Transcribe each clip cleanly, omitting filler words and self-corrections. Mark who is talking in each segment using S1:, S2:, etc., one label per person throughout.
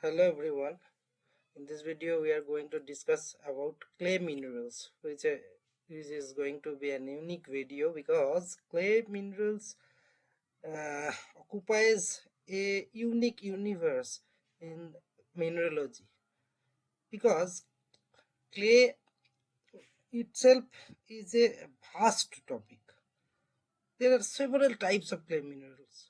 S1: Hello everyone. In this video we are going to discuss about clay minerals which is going to be an unique video because clay minerals occupies a unique universe in mineralogy because clay itself is a vast topic. There are several types of clay minerals.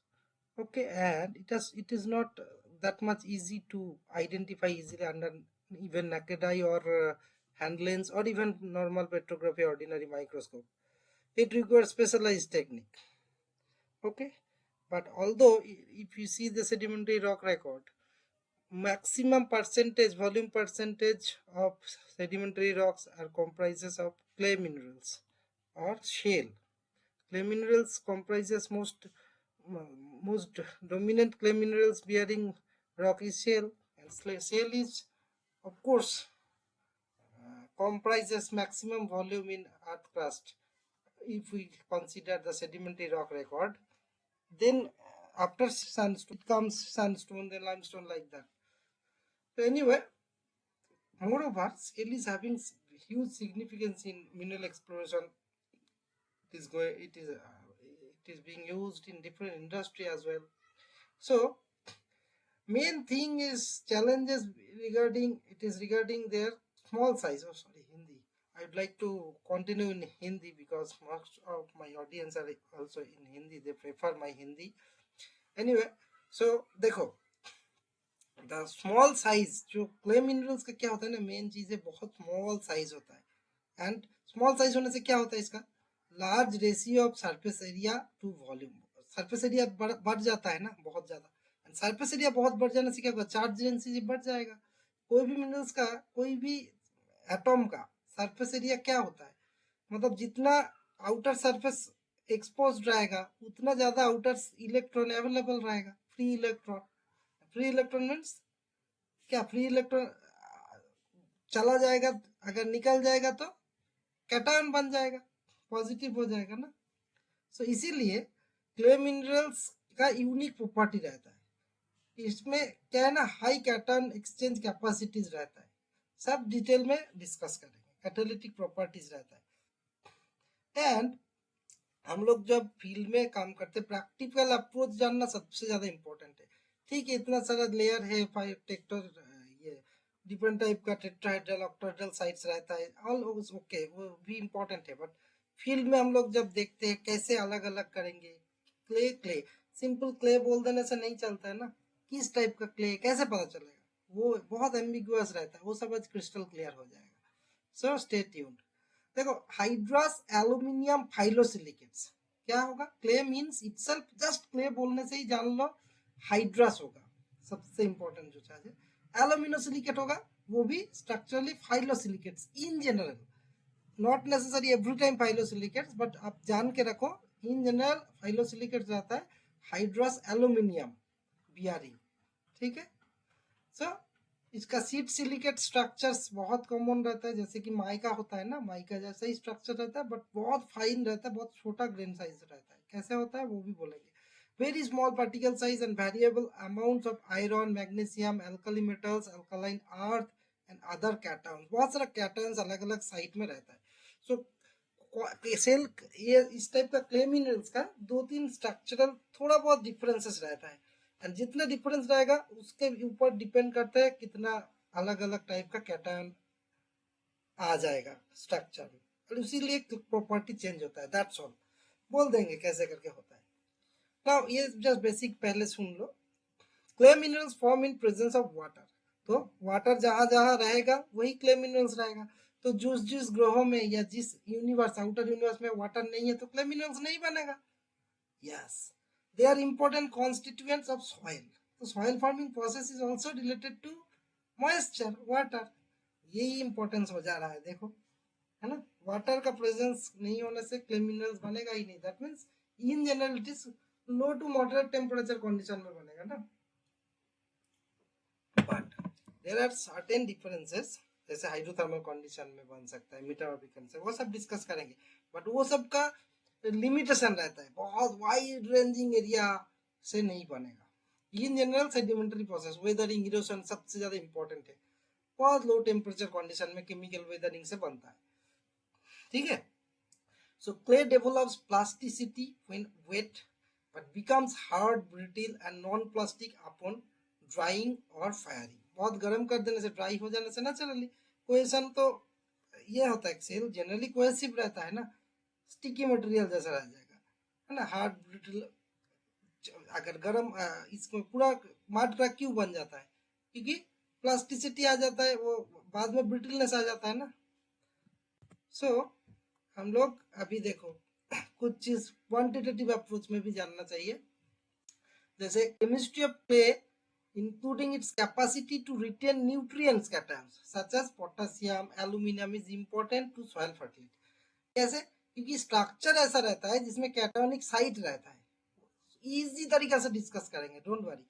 S1: Okay, and it is not that much easy to identify easily under even naked eye or hand lens or even normal petrography ordinary microscope. It requires specialized technique. Okay, but although if you see the sedimentary rock record, maximum percentage volume percentage of sedimentary rocks are comprises of clay minerals or shale. Clay minerals comprises most dominant clay minerals bearing rock is shale, and shale is of course comprises maximum volume in earth crust. If we consider the sedimentary rock record, then after sandstone it comes sandstone, then limestone, like that. So anyway, moreover, shale is having huge significance in mineral exploration. It is being used in different industry as well. So main thing is challenges regarding their small size. Oh, sorry, Hindi. I'd like to continue in Hindi because most of my audience are also in Hindi. They prefer my Hindi. Anyway, so देखो, the small size जो clay minerals का क्या होता है ना, main चीज है बहुत small size होता है. And small size होने से क्या होता है इसका, large ratio of surface area to volume. surface area बढ़ जाता है ना बहुत ज्यादा. सरफेस एरिया बहुत बढ़ जाने से क्या होगा, चार्ज डेंसिटी बढ़ जाएगा. कोई भी मिनरल्स का, कोई भी एटॉम का सरफेस एरिया क्या होता है, मतलब जितना आउटर सरफेस एक्सपोज रहेगा उतना ज्यादा आउटर इलेक्ट्रॉन अवेलेबल रहेगा. फ्री इलेक्ट्रॉन मीन्स क्या, फ्री इलेक्ट्रॉन चला जाएगा, अगर निकल जाएगा तो कैटायन बन जाएगा, पॉजिटिव हो जाएगा ना. सो इसीलिए क्ले मिनरल्स का यूनिक प्रॉपर्टी रहता है. इसमें क्या है ना, हाई कैटायन एक्सचेंज कैपेसिटीज रहता है. सब डिटेल में डिस्कस करेंगे. कैटालिटिक प्रॉपर्टीज रहता है. एंड हम लोग जब फील्ड में काम करते, प्रैक्टिकल अप्रोच जानना सबसे ज्यादा इंपॉर्टेंट है. ठीक है, इतना सारा लेयर है, ये डिफरेंट टाइप का टेट्राहेड्रल ऑक्टाहेड्रल साइट्स रहता है, ऑल ओके, वो भी इंपॉर्टेंट है. बट फील्ड में हम लोग जब देखते हैं कैसे अलग अलग करेंगे, क्ले सिंपल क्ले बोल देने से नहीं चलता है ना, किस टाइप का क्ले कैसे पता चलेगा, वो बहुत एम्बिगुअस रहता है. वो सब आज क्रिस्टल क्लियर हो जाएगा. So stay tuned. देखो, हाइड्रस एल्यूमिनियम फाइलोसिलिकेट्स क्या होगा. Clay means itself, just clay बोलने से ही जान लो हाइड्रस होगा. सबसे इंपॉर्टेंट जो चीज है एल्यूमिनोसिलिकेट होगा, वो भी structurally phyllosilicates in general, not necessary every time phyllosilicates, but आप जान के रखो इन जनरल फाइलोसिलिकेट्स रहता है हाइड्रस एल्यूमिनियम बीआरई. ठीक है. सो इसका सीट सिलिकेट स्ट्रक्चर्स बहुत कॉमन रहता है, जैसे कि माइका होता है ना, माइका जैसा ही स्ट्रक्चर रहता है, बट बहुत फाइन रहता है, बहुत छोटा ग्रेन साइज रहता है. कैसे होता है वो भी बोलेंगे. Very small particle size and variable amounts of iron, magnesium, alkali metals, alkaline earth and other cations. बहुत सारा कैटायंस अलग अलग साइट में रहता है. सो सेल, ये इस टाइप का क्ले मिनरल्स का दो तीन स्ट्रक्चरल थोड़ा बहुत डिफरेंसेस रहता है. एंड जितना डिफरेंस रहेगा उसके ऊपर डिपेंड करता है कितना अलग अलग टाइप का कैटायन आ जाएगा स्ट्रक्चर में, और इसीलिए प्रॉपर्टी चेंज होता है. That's all. बोल देंगे कैसे करके होता है. नाउ ये जस्ट बेसिक पहले सुन लो. Clay minerals form in presence of water. तो वाटर जहां जहां रहेगा वही क्ले मिनरल्स रहेगा. तो जिस ग्रहों में या जिस यूनिवर्स, आउटर यूनिवर्स में वाटर नहीं है तो क्ले मिनरल्स नहीं बनेगा. Yes, they are important constituents of soil. तो soil forming process is also related to moisture, water. यही इंपॉर्टेंस हो जा रहा है. देखो, है ना, वाटर का प्रेजेंस नहीं होने से क्ले मिनरल्स बनेगा ही नहीं. That means in general it is low to moderate temperature condition में बनेगा ना. But there are certain differences, जैसे हाइड्रोथर्मल कंडीशन में बन सकता है, मेटामॉर्फिक कंडीशन, वो सब डिस्कस करेंगे. बट वो सब का लिमिटेशन रहता है, बहुत वाइड रेंजिंग एरिया से नहीं बनेगा. In general sedimentary process, weathering, erosion सबसे ज्यादा इंपॉर्टेंट है। बहुत लो टेम्परेचर कंडीशन में केमिकल वेदरिंग से बनता है, ठीक है। So clay develops plasticity when wet but becomes hard, brittle and non-plastic upon drying or firing. बहुत गर्म कर देने से, ड्राई हो जाने से नेचुरली कोहेशन तो ये होता है, सेल जनरली कोहेसिव रहता है ना, स्टिकी मटेरियल जैसा रह जाएगा, है ना, हार्ड ब्रिटल। अगर गर्म इसमें पूरा मार्ट का क्यों बन जाता है, क्योंकि प्लास्टिसिटी आ जाता है, वो बाद में ब्रिटलनेस आ जाता है ना। सो हम लोग अभी देखो कुछ चीज क्वांटिटेटिव अप्रोच में भी जानना चाहिए, जैसे chemistry of clay including its capacity to retain nutrients cations such as potassium, aluminum is important to soil fertility. कैसे? क्योंकि स्ट्रक्चर ऐसा रहता है जिसमें कैटायोनिक साइट रहता है, इजी तरीका से डिस्कस करेंगे, डोंट वरी।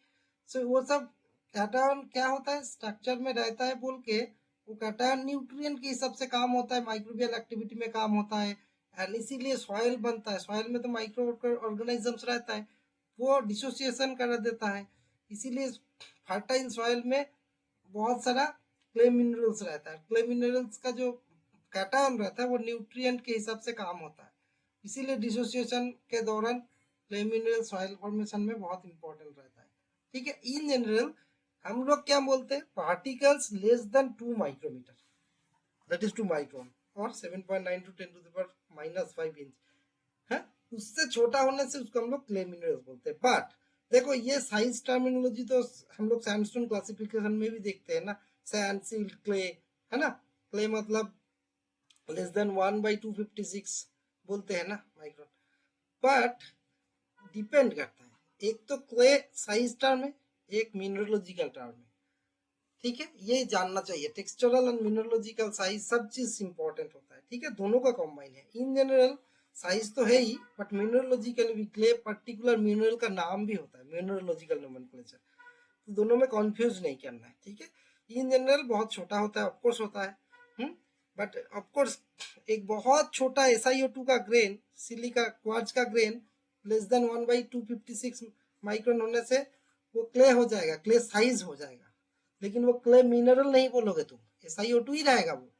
S1: सो वो सब कैटायन क्या होता है, स्ट्रक्चर में रहता है बोल के, वो कैटायन न्यूट्रिएंट के हिसाब से काम होता है, माइक्रोबियल एक्टिविटी में काम होता है, एंड इसीलिए सॉइल बनता है। सॉइल में तो माइक्रो ऑर्गेनिजम्स रहता है, वो डिसोसिएशन कर देता है, इसीलिए फर्टाइल सॉइल में बहुत सारा क्ले मिनरल्स रहता है। क्ले मिनरल्स का जो कैटायन रहता है वो न्यूट्रिएंट के हिसाब से काम होता है, इसीलिए डिसोसिएशन के दौरान क्ले मिनरल सॉइल फॉर्मेशन में बहुत इंपॉर्टेंट रहता है, ठीक है। इन जनरल हम लोग क्या बोलते हैं, particles less than 2 micrometre, that is 2 micron और 7.9 to 10 to the power -5 inch है, उससे छोटा होने से उसको हम लोग क्ले मिनरल्स बोलते हैं। बट देखो ये साइज टर्मिनोलॉजी तो हम लोग सैंडस्टोन क्लासिफिकेशन में भी देखते हैं ना, सैंड, सिल्ट, क्ले, है ना। क्ले मतलब लेस देन 1/256 बोलते हैं ना माइक्रोन। बट डिपेंड करता है, एक तो क्ले साइज टर्म है, एक मिनरलोजिकल टर्म है, ठीक है। ये जानना चाहिए, टेक्सचरल एंड मिनरलोजिकल साइज सब चीज इंपॉर्टेंट होता है, ठीक है, दोनों का कॉम्बाइन है। इन जनरल साइज तो है ही, बट मिनरलोजिकल भी क्ले पर्टिकुलर मिनरल का नाम भी होता है, मिनरलोजिकल नोमेनक्लेचर, तो दोनों में कंफ्यूज नहीं करना है, ठीक है। इन जनरल बहुत छोटा होता है, ऑफकोर्स होता है, बट ऑफकोर्स एक बहुत छोटा SiO2 का ग्रेन, सिलिका क्वार्ट्ज का ग्रेन लेस देन 1/256 माइक्रोन होने से वो क्ले हो जाएगा, क्ले साइज हो जाएगा, लेकिन वो क्ले मिनरल नहीं बोलोगे तुम, SiO2 ही रहेगा, वो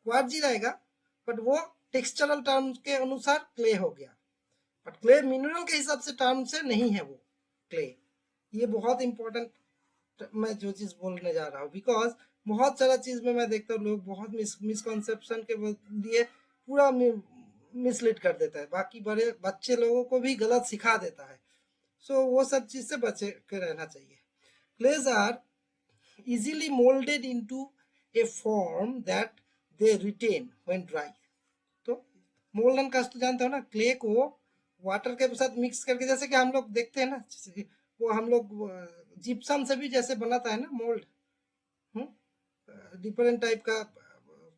S1: क्वार्ट्ज ही रहेगा, बट वो टेक्सचरल टर्म्स के अनुसार क्ले हो गया, बट क्ले मिनरल के हिसाब से टर्म से नहीं है वो क्ले। ये बहुत इंपॉर्टेंट मैं जो चीज बोलने जा रहा हूँ, बिकॉज बहुत सारा चीज में मैं देखता हूँ लोग बहुत मिसकॉन्सेप्शन के लिए पूरा मिसलीड कर देता है, बाकी बड़े बच्चे लोगों को भी गलत सिखा देता है। सो वो सब चीज से बचे के रहना चाहिए। क्लेज are easily molded into a form that they retain when dry। तो मोल्ड एंड कास्ट जानते हो ना, क्ले को वाटर के साथ मिक्स करके, जैसे कि हम लोग देखते हैं ना, वो हम लोग जिप्सम से भी जैसे बनाता है ना मोल्ड, डिफरेंट टाइप का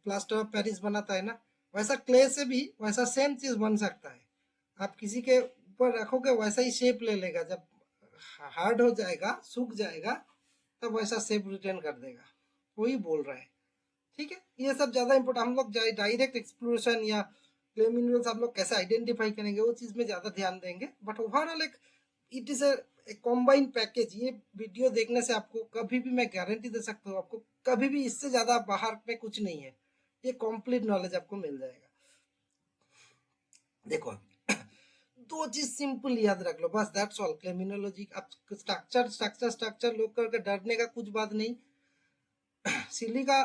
S1: प्लास्टर ऑफ पेरिस बनाता है ना, वैसा क्ले से भी वैसा सेम चीज बन सकता है। आप किसी के ऊपर रखोगे वैसा ही शेप ले लेगा, जब हार्ड हो जाएगा, सूख जाएगा, तब वैसा शेप रिटेन कर देगा, वही बोल रहा है, ठीक है। ये सब ज्यादा इंपॉर्टेंट, हम लोग डायरेक्ट एक्सप्लोरेशन या क्ले मिनरल्स हम लोग कैसे आइडेंटिफाई करेंगे वो चीज में ज्यादा ध्यान देंगे, बट ओवरऑल एक it is a combined package. ये वीडियो देखने से आपको कभी भी मैं गारंटी दे सकता हूँ, आपको कभी भी इससे ज्यादा बाहर में कुछ नहीं है, ये कंप्लीट नॉलेज आपको मिल जाएगा। देखो दो चीज सिंपल याद रख लो बस, दैट्स ऑल। क्रिमिनोलॉजी अब स्ट्रक्चर स्ट्रक्चर स्ट्रक्चर लोग करके डरने का कुछ बात नहीं। सिलिका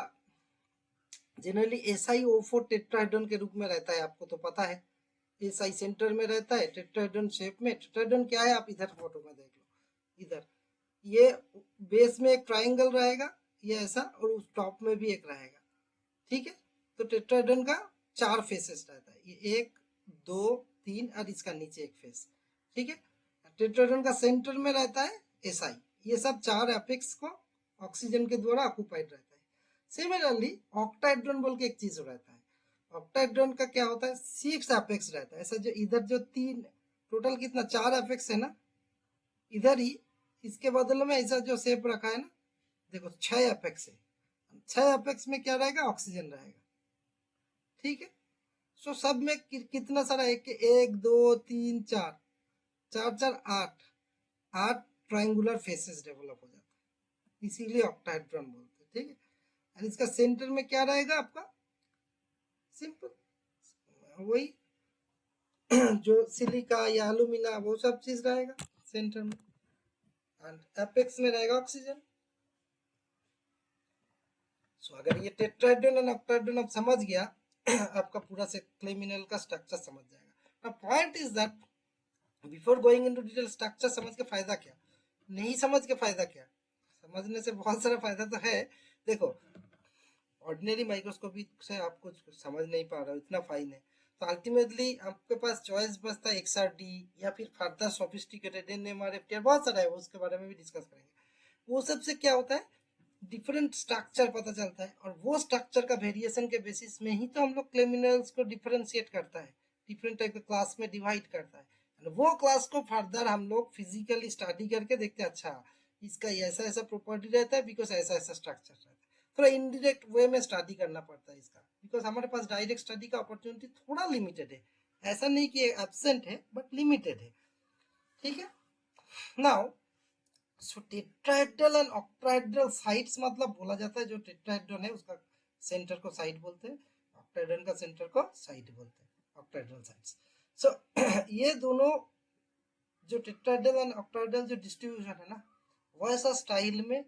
S1: जनरली SiO4 टेट्राहेड्रॉन के रूप में रहता है, आपको तो पता है, SI सेंटर में रहता है टेट्राहेड्रॉन शेप में। टेट्राहेड्रॉन क्या है, आप इधर फोटो में देख लो, इधर ये बेस में एक ट्राइंगल रहेगा, ये ऐसा, और उस टॉप में भी एक रहेगा, ठीक है। तो टेट्राहेड्रॉन का 4 फेसेस रहता है, ये 1 2 3 और इसका नीचे एक फेस, ठीक है। टेट्राहेड्रॉन का सेंटर में रहता है SI, ये सब 4 एपेक्स को ऑक्सीजन के द्वारा ऑक्युपाइड रहता है। सिमिलरली ऑक्टाहेड्रॉन बोल के एक चीज रहता है, ऑक्टाहेड्रॉन का क्या होता है, 6 एपेक्स रहता है, ऐसा जो इधर जो 3 टोटल कितना 4 एपेक्स है ना, इधर ही इसके बदले में ऐसा जो शेप रखा है ना, देखो 6 एपेक्स है, 6 एपेक्स में क्या रहेगा, ऑक्सीजन रहेगा, ठीक है। सो सब में कितना सारा, 1 2 3 4 4 4 8 8 ट्रायंगुलर फेसेस डेवलप हो जाता है, इसीलिए ऑक्टाहेड्रॉन बोलते हैं, ठीक है। और इसका सेंटर में क्या रहेगा आपका, सिंपल वही जो सिलिका या एल्यूमिना वो सब चीज रहेगा सेंटर में, एंड एपेक्स में रहेगा ऑक्सीजन। सो अगर ये टेट्राहेड्रॉन एंड ऑक्टाहेड्रॉन आप समझ गया आपका पूरा से क्ले मिनरल का स्ट्रक्चर समझ जाएगा। Now point is that before going into detail structure समझ के फायदा क्या, नहीं समझ के फायदा क्या, समझने से बहुत सारा फायदा तो है। देखो ऑर्डिनरी माइक्रोस्कोपी से आप कुछ समझ नहीं पा रहे हो, इतना फाइन है, तो अल्टीमेटली आपके पास चॉइस बचता है XRD या फिर फर्दर सोफिस्टिकेटेड NMR बहुत सारा है, उसके बारे में भी डिस्कस करेंगे। वो सबसे क्या होता है, डिफरेंट स्ट्रक्चर पता चलता है, और वो स्ट्रक्चर का वेरिएशन के बेसिस में ही तो हम लोग क्ले मिनरल्स को डिफरेंशिएट करता है, डिफरेंट टाइप के क्लास में डिवाइड करता है। वो क्लास को फर्दर हम लोग फिजिकली स्टडी करके देखते हैं, अच्छा इसका ऐसा ऐसा प्रॉपर्टी रहता है बिकॉज ऐसा ऐसा स्ट्रक्चर रहता है। थोड़ा इनडायरेक्ट वे में स्टडी करना पड़ता है इसका, बिकॉज हमारे पास डायरेक्ट स्टडी का अपॉर्चुनिटी थोड़ा लिमिटेड है, ऐसा नहीं कि एब्सेंट है बट लिमिटेड है, ठीक है। Now so tetrahedral and octahedral sites मतलब बोला जाता है जो टेट्राहेड्रल है उसका सेंटर को साइट बोलते हैं, ऑक्टाहेड्रल का सेंटर को साइट बोलते हैं, ऑक्टाहेड्रल साइट्स। सो ये दोनों जो टेट्राहेड्रल एंड ऑक्टाहेड्रल जो डिस्ट्रीब्यूशन है ना, वैसा स्टाइल में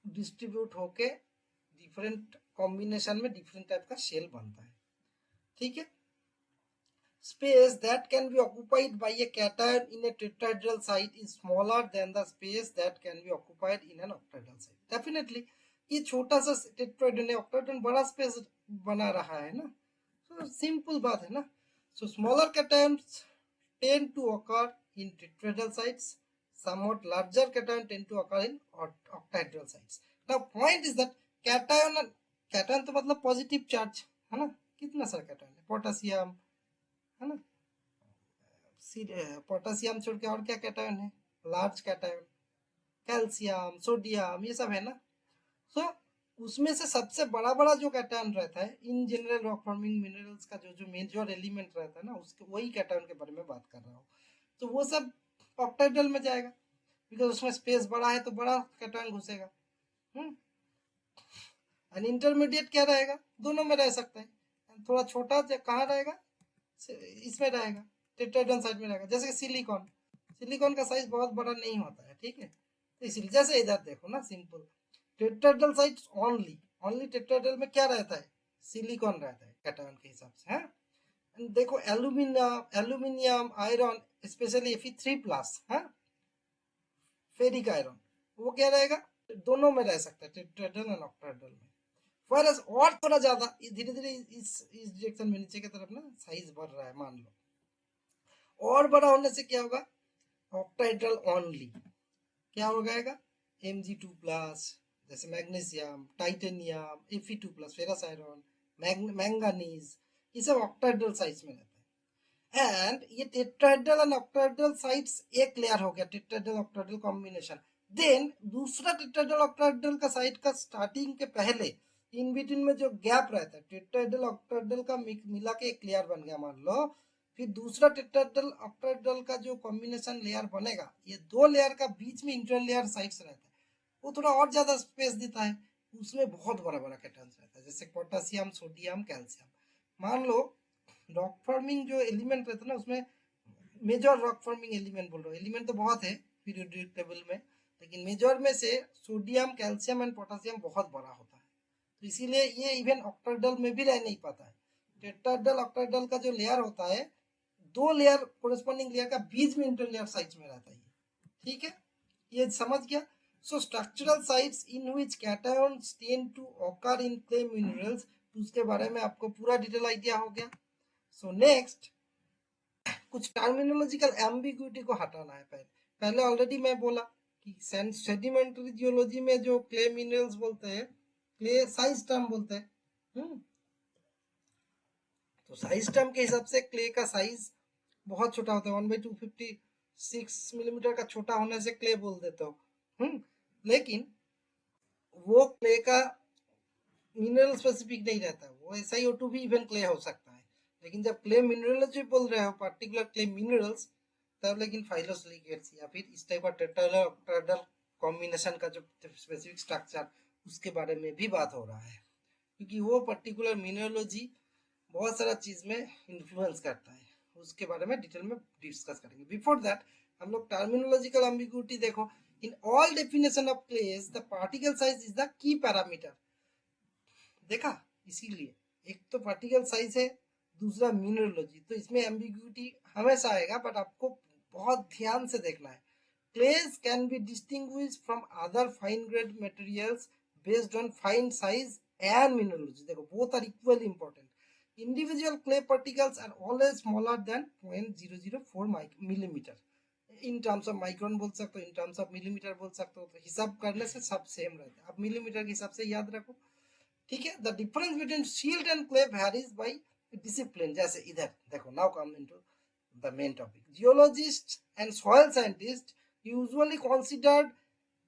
S1: डिस्ट्रीब्यूट होके डिफरेंट कॉम्बिनेशन में डिफरेंट टाइप का शेल बनता है, ठीक है। Space that can be occupied by a cation in a tetrahedral site is smaller than the space that can be occupied in an octahedral site. Definitely ये छोटा सा tetrahedral है, ऑक्टाहेड्रल बड़ा स्पेस बना रहा है ना, तो सिंपल बात है ना। सो smaller cations tend to occur in tetrahedral sites, somewhat larger cation tend to occur in octahedral sites. Now point is that cation तो मतलब पॉजिटिव चार्ज है ना, कितना सारा कैटायन है, पोटेशियम है ना, पोटेशियम छोड़ के और क्या कैटायन है, लार्ज कैटायन, कैल्शियम, सोडियम, ये सब है ना। सो उसमें से सबसे बड़ा बड़ा जो कैटायन रहता है in general rock forming minerals का जो जो मेजर एलिमेंट रहता है ना, उसके वही कैटायन के बारे में बात कर रहा हूँ। तो वो सब ऑक्टाहेड्रल में जाएगा बिकॉज उसमें स्पेस बड़ा है तो बड़ा कैटायन घुसेगा। एंड इंटरमीडिएट क्या रहेगा, दोनों में रह सकता है, थोड़ा छोटा कहाँ रहेगा, इसमें रहेगा, टेट्राहेड्रल साइड में रहेगा। जैसे सिलिकॉन, सिलिकॉन का साइज बहुत बड़ा नहीं होता है, ठीक है। तो इसलिए जैसे इधर देखो ना, simple tetrahedral side only tetrahedral में क्या रहता है, सिलिकॉन रहता है कैटायन के हिसाब से, है। देखो एल्यूमिनियम आयरन स्पेशली Fe3+ है, फेरिक आयरन, वो क्या रहेगा, दोनों में रह सकता है, टेट्राहेड्रल और ऑक्टाहेड्रल में। वरस और थोड़ा ज्यादा धीरे धीरे इस डायरेक्शन में नीचे की तरफ ना साइज बढ़ रहा है, मान लो और बड़ा होने से क्या होगा, ऑक्टाहेड्रल ओनली क्या हो जाएगा, Mg2+, जैसे magnesium, titanium, Fe2+, ferrous iron, manganese, ये सब ऑक्टाहेड्रल साइज में रहता है। एंड ये टेट्राहेड्रल एंड ऑक्टाहेड्रल साइट्स एक लेयर हो गया, टेट्राहेड्रल ऑक्टाहेड्रल कॉम्बिनेशन। देन दूसरा टेट्राहेड्रल ऑक्टाहेड्रल का साइट का स्टार्टिंग के पहले इन बिटवीन में जो गैप रहता है, टेट्राहेड्रल ऑक्टाहेड्रल का मिला के एक लेयर बन गया मान लो, फिर दूसरा टेट्राहेड्रल ऑक्टाहेड्रल का जो कॉम्बिनेशन लेयर बनेगा, ये दो लेयर का बीच में इंटर लेयर साइट्स रहता है, वो थोड़ा और ज्यादा स्पेस देता है, उसमें बहुत बड़ा बड़ा कैटायन रहता है, जैसे पोटेशियम, सोडियम, कैल्शियम। मान लो रॉक फॉर्मिंग जो एलिमेंट रहता है ना, उसमें मेजर रॉक फॉर्मिंग एलिमेंट बोल रहा हूँ, एलिमेंट तो बहुत है पीरियोडिक टेबल में, लेकिन मेजर में से सोडियम, कैल्शियम एंड पोटेशियम बहुत बड़ा होता है, तो इसीलिए ये इवन ऑक्टाहेड्रल में भी रह नहीं पाता है। टेट्राहेड्रल ऑक्टाहेड्रल का जो लेयर होता है, दो लेयर कोरेस्पॉन्डिंग लेयर का बीच में इंटर लेयर साइज में रहता है, ठीक है, ये समझ गया। So structural sites in which cations tend to occur in clay minerals, उसके बारे में आपको पूरा डिटेल आइडिया हो गया। सो नेक्स्ट कुछ टर्मिनोलॉजिकल एम्बिग्यूटी को हटाना है। पहले ऑलरेडी मैं बोला कि सेडिमेंट्री जियोलॉजी में जो क्ले मिनरल्स बोलते हैं, क्ले साइज टर्म बोलते हैं, तो साइज टर्म के हिसाब से क्ले का साइज बहुत छोटा होता है, 1/256 मिलीमीटर का छोटा होने से क्ले बोल देते हो, लेकिन वो क्ले का मिनरल स्पेसिफिक नहीं रहता, वो SiO2 भी इवन क्ले हो सकता है। लेकिन जब क्ले मिनरलोजी बोल रहे हो, पर्टिकुलर क्ले मिनरल्स, तब लेकिन फाइलोसिलिकेट्स या फिर इस टाइप का टेट्राहेड्रल ऑक्टाहेड्रल कॉम्बिनेशन का जो स्पेसिफिक स्ट्रक्चर उसके बारे में भी बात हो रहा है, क्योंकि वो पर्टिकुलर मिनरोलॉजी बहुत सारा चीज में इन्फ्लुएंस करता है, उसके बारे में डिटेल में डिस्कस करेंगे। बिफोर दैट हम लोग टर्मिनोलॉजिकल एम्बिग्यूटी देखो। In all definition of clays the particle size is the key parameter. देखा, इसीलिए एक तो पार्टिकल साइज है, दूसरा मिनरोलॉजी, तो इसमें एम्बिग्यूटी हमेशा आएगा, बट आपको बहुत ध्यान से देखना है। Clays can be distinguished from other fine grade materials based on fine size and mineralogy. देखो, both are equally important. Individual clay particles are always smaller than 0.004 millimetre. In terms of micron बोल सकते हो, इन terms of millimetre बोल सकते हो, तो हिसाब करने से सब सेम रहता है। आप मिलीमीटर के हिसाब से याद रखो, ठीक है। The difference between silt and clay varies by discipline. जैसे इधर देखो, now come into the main topic. Geologist and soil scientist usually considered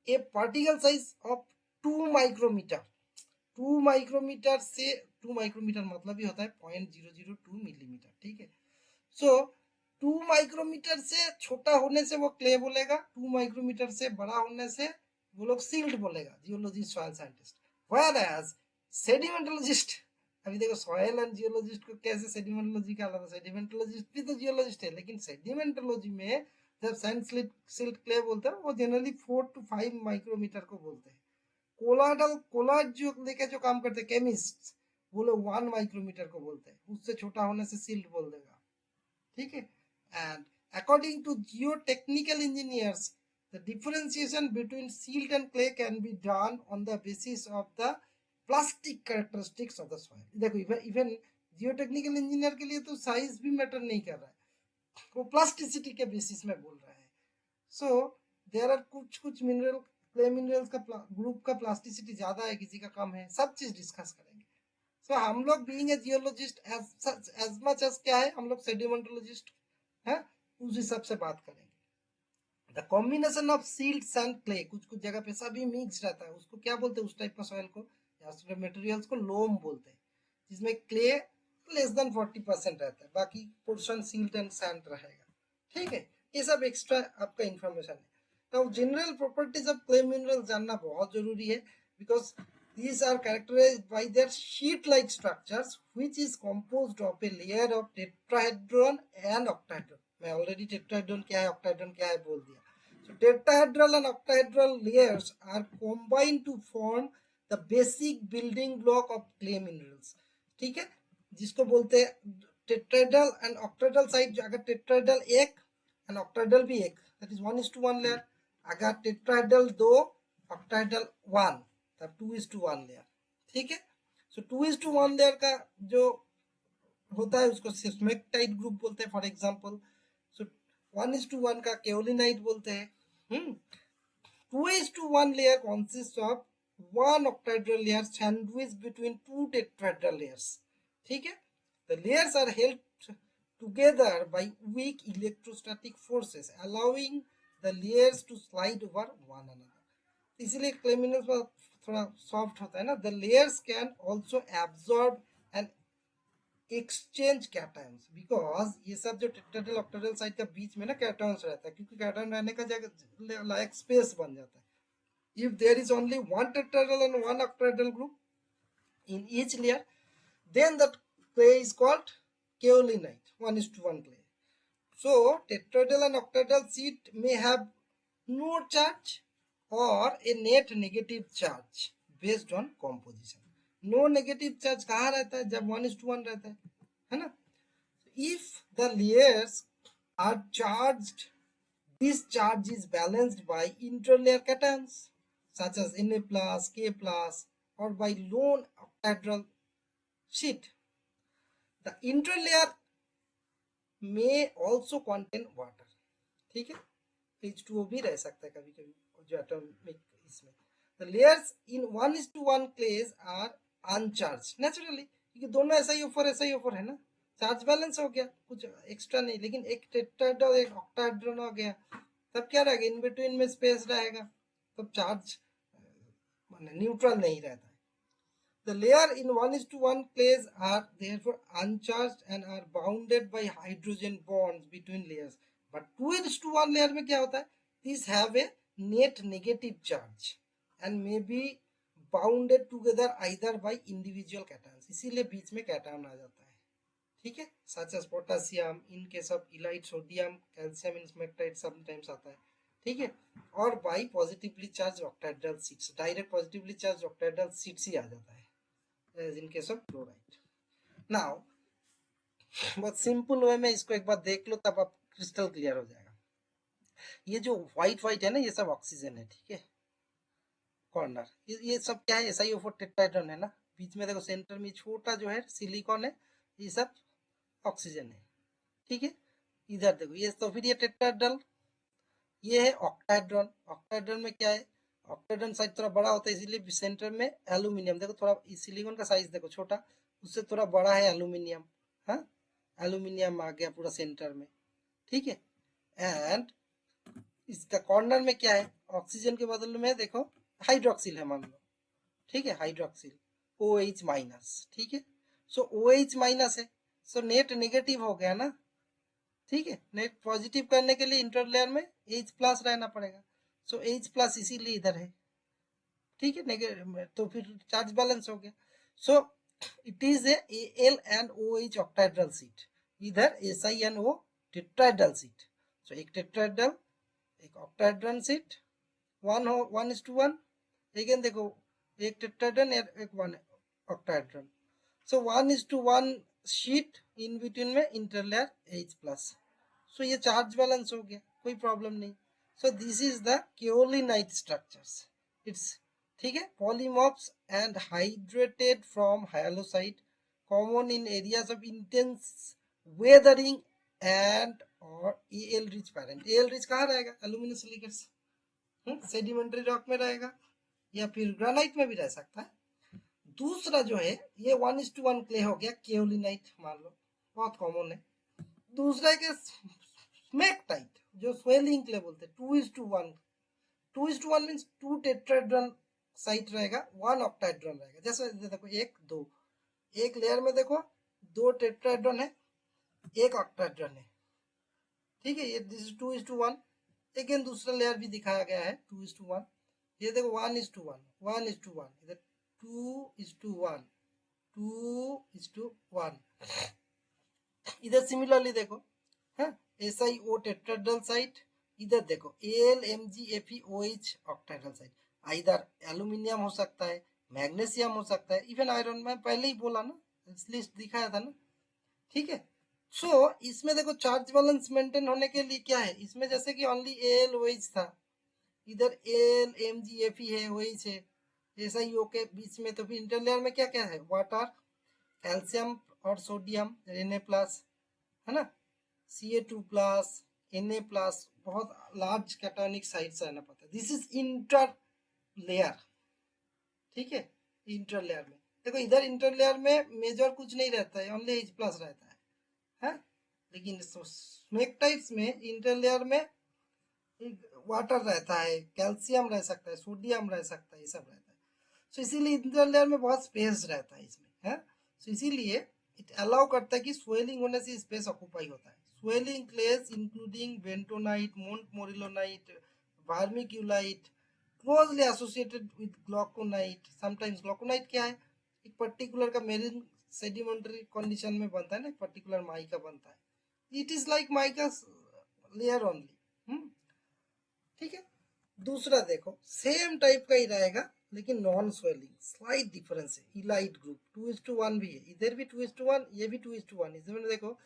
S1: a particle size of 2 micrometre. 2 micrometre से 2 माइक्रोमीटर मतलब ही होता है 0.002 मिलीमीटर, ठीक है। सो 2 माइक्रोमीटर से छोटा होने से वो क्ले बोलेगा, 2 माइक्रोमीटर से बड़ा होने से वो लोग सील्ड बोलेगा, जियोलॉजिस्ट सॉइल साइंटिस्ट। व्हेयरएज सेडिमेंटोलॉजिस्ट, अभी देखो सॉइल एंड जियोलॉजिस्ट को कैसे सेडिमेंटोलॉजी का अलग, सेडिमेंटोलॉजिस्ट भी तो जियोलॉजिस्ट है, लेकिन सेडिमेंटोलॉजी में जब सैंड सिल्ट क्ले बोलते हैं वो जनरली 4 to 5 माइक्रोमीटर को बोलते हैं। कोलाइड जो लेके जो काम करते हैं केमिस्ट, वो लोग 1 माइक्रोमीटर को बोलते हैं, उससे छोटा होने से सिल्ट बोल देगा, ठीक है। And according to geotechnical engineers the differentiation between silt and clay can be done on the basis of the plastic characteristics of the soil. देखो, इवन जियोटेक्निकल इंजीनियर के लिए तो साइज भी मैटर नहीं कर रहा है, वो प्लास्टिसिटी के बेसिस में बोल रहा है। सो देयर आर कुछ कुछ मिनरल, क्ले मिनरल्स का ग्रुप का प्लास्टिसिटी ज्यादा है, किसी का कम है, सब चीज डिस्कस करेंगे। सो हम लोग being a geologist as much as क्या है, हम लोग सेडिमेंटोलॉजिस्ट है, उस हिसाब से बात करेंगे। The combination of silt and clay, कुछ कुछ जगह पे सभी मिक्स रहता है, उसको क्या बोलते हैं, उस टाइप का सॉइल को या उस मटेरियल्स को लोम बोलते हैं, जिसमें क्ले लेस देन 40% रहता है, बाकी पोर्शन सिल्ट एंड सैंड रहेगा, ठीक है। ये सब एक्स्ट्रा आपका इंफॉर्मेशन है। तो general properties of clay mineral जानना बहुत जरूरी है, because these are characterized by their sheet-like structures, which is composed of a layer of tetrahedron and octahedron. मैं already tetrahedron क्या है, octahedron क्या है बोल दिया। So tetrahedral and octahedral layers are combined to form the basic building block of clay minerals, ठीक है, जिसको बोलते हैं tetrahedral and octahedral साइड। अगर tetrahedral एक and octahedral भी एक, that is 1:1 layer। अगर tetrahedral 2, octahedral 1, तब 2:1 लेयर, ठीक है। सो 2:1 लेयर का जो होता है उसको सिस्मेक्टाइट ग्रुप बोलते हैं, फॉर एग्जांपल। सो 1:1 का केओलिनाइट बोलते हैं। 2:1 layer consist of 1 octahedral layer sandwiched between 2 tetrahedral layers, ठीक है। The layers are held together by weak electrostatic forces, allowing the layers to slide over one another। इसलिए क्ले मिनरल्स थोड़ा soft होता है ना। The layers can also absorb and exchange cations, because ये सब जो टेट्राहेड्रल ऑक्टाहेड्रल साइड का बीच में ना कैटायंस रहता है, क्योंकि कैटायन रहने का जगह लायक स्पेस बन जाता है। If there is only 1 tetrahedral and 1 octahedral group in each layer, then the clay is called kaolinite, 1:1 clay. So tetrahedral and octahedral sheet may have no charge or a net negative charge based on composition। No negative charge कहाँ रहता है, जब 1:1 रहता है ना। If the layers are charged, this charge is balanced by interlayer cations such as Na+, K+, or by lone octahedral sheet। The interlayer may also contain water, ठीक है, H2O भी रह सकता है कभी कभी जो एटॉमिक इसमें। The layers in 1:1 clays are अनचार्ज naturally, क्योंकि दोनों ऐसा ही ऑफर है ना, चार्ज बैलेंस हो गया, कुछ एक्स्ट्रा नहीं। लेकिन एक टेट्राहेड्रल एक ऑक्टाहेड्रल हो गया, तब क्या रहेगा, इन बिटवीन में स्पेस रहेगा, तब चार्ज न्यूट्रल नहीं रहता है। The layer in 1:1 clays are therefore uncharged and are bounded by hydrogen bonds between layers। But 2:1 layer में क्या होता है, this have a net negative charge and may be bounded together either by individual cations, इसीलिए बीच में cation आ जाता है, ठीक है, such as potassium, in case of illite sodium, calcium in smectite sometimes आता है, ठीक है, और by positively charge octahedral sheets, direct positively charge octahedral sheets ही आ जाता है as in case of chloride. Now बहुत सिंपल वे में इसको एक बार देख लो तब आप क्रिस्टल क्लियर हो जाएगा। ये जो व्हाइट व्हाइट है ना, ये सब ऑक्सीजन है, ठीक है, कॉर्नर ये सब क्या है, SiO4 टेट्राहेड्रॉन है ना, बीच में देखो सेंटर में छोटा जो है सिलिकॉन है, ये सब ऑक्सीजन है, ठीक है। इधर देखो ये तो फिर ये टेट्राहेड्रल, ये है ऑक्टाहेड्रॉन, ऑक्टाहेड्रॉन में क्या है, ऑक्टाहेड्रॉन साइज थोड़ा बड़ा होता है, इसीलिए सेंटर में एल्यूमिनियम, देखो थोड़ा सिलिकॉन का साइज देखो छोटा, उससे थोड़ा बड़ा है एल्यूमिनियम, हाँ, एल्यूमिनियम आ गया पूरा सेंटर में, ठीक है। एंड इसका कॉर्नर में क्या है, ऑक्सीजन के बदले में देखो हाइड्रोक्सिल है मान लो, ठीक है, हाइड्रोक्सिल OH माइनस, ठीक है, सो OH माइनस है, सो नेट नेगेटिव हो गया ना, ठीक है, नेट पॉजिटिव करने के लिए इंटर लेयर में H प्लस रहना पड़ेगा, सो H प्लस इसीलिए इधर है, ठीक है, नेगेटिव तो फिर चार्ज बैलेंस हो गया, so it is a Al and OH octahedral sheet, इधर SiNO टेट्राहेड्रल शीट, सो एक टेट्राहेड्रल एक ऑक्टाहेड्रल शीट, 1:1, अगेन देखो एक टेट्राहेड्रल एक 1 octahedral, so 1:1 sheet, in between में इंटरलेयर H प्लस, सो ये चार्ज बैलेंस हो गया, कोई प्रॉब्लम नहीं। So this is the kaolinite structures, it's, ठीक है, polymorphs and hydrated from halloysite, common in areas of intense weathering and और Al rich parent, Al rich कहाँ रहेगा, एल्यूमिनियम सिलिकेट्स, सेडिमेंट्री रॉक में रहेगा या फिर ग्रेनाइट में भी रह सकता है। दूसरा जो है ये 1:1 क्ले हो गया, केओलिनाइट मान लो, बहुत कॉमन है। दूसरा के स्मेक्टाइट जो स्वेलिंग क्ले बोलते हैं, 2:1, 2:1 मीन्स 2 टेट्राहेड्रल साइट रहेगा, 1 ऑक्टाहेड्रल रहेगा, जैसे देखो 1 2, एक लेयर में देखो 2 टेट्राहेड्रल है, 1 ऑक्टाहेड्रल है, ठीक है, ये दिस इज 2:1, अगेन दूसरा लेयर भी दिखाया गया है 2:1, ये देखो 1:1, 1:1, इधर 2:1, 2:1, इधर सिमिलरली देखो, हाँ, SiO टेट्राहेड्रल साइट, इधर देखो AlMgFeOH ऑक्टाहेड्रल साइट, इधर एल्यूमिनियम हो सकता है, मैग्नीशियम हो सकता है, इवन आयरन, में पहले ही बोला ना, लिस्ट दिखाया था ना, ठीक है। सो इसमें देखो चार्ज बैलेंस मेंटेन होने के लिए क्या है, इसमें जैसे कि ओनली AlOH था, इधर AlMgFe है, OH है, SiO के बीच में, तो फिर इंटरलेयर में क्या क्या है, वाटर, कैल्शियम और सोडियम Na प्लस, है ना, Ca2 प्लस, Na प्लस, बहुत लार्ज कैटायनिक साइट्स रहना पड़ता है, दिस इज इंटर लेयर, ठीक है, इंटर लेयर में देखो, इधर इंटर लेयर में मेजर कुछ नहीं रहता है, ओनली H प्लस रहता है, लेकिन स्मेक्टाइट्स में इंटर लेयर में वाटर रहता है, कैल्शियम रह सकता है, सोडियम रह सकता है, ये सब रहता है, सो इसीलिए इंटर लेयर में बहुत स्पेस रहता है इसमें, है, सो इसीलिए इट अलाउ करता है कि स्वेलिंग होने से स्पेस ऑक्यूपाई होता है। Swelling clays including bentonite, montmorillonite, vermiculite closely associated with glauconite, sometimes glauconite क्या है, एक पर्टिकुलर का मेरीन सेडिमेंट्री कंडीशन में बनता है ना, पर्टिकुलर माइका बनता है, it is like mica layer only, ठीक है। दूसरा देखो सेम टाइप का ही रहेगा लेकिन नॉन स्वेलिंग, स्लाइट डिफरेंस है, इलाइट ग्रुप 2:1 भी है, इधर भी 2:1, ये भी 2:1, इसमें देखो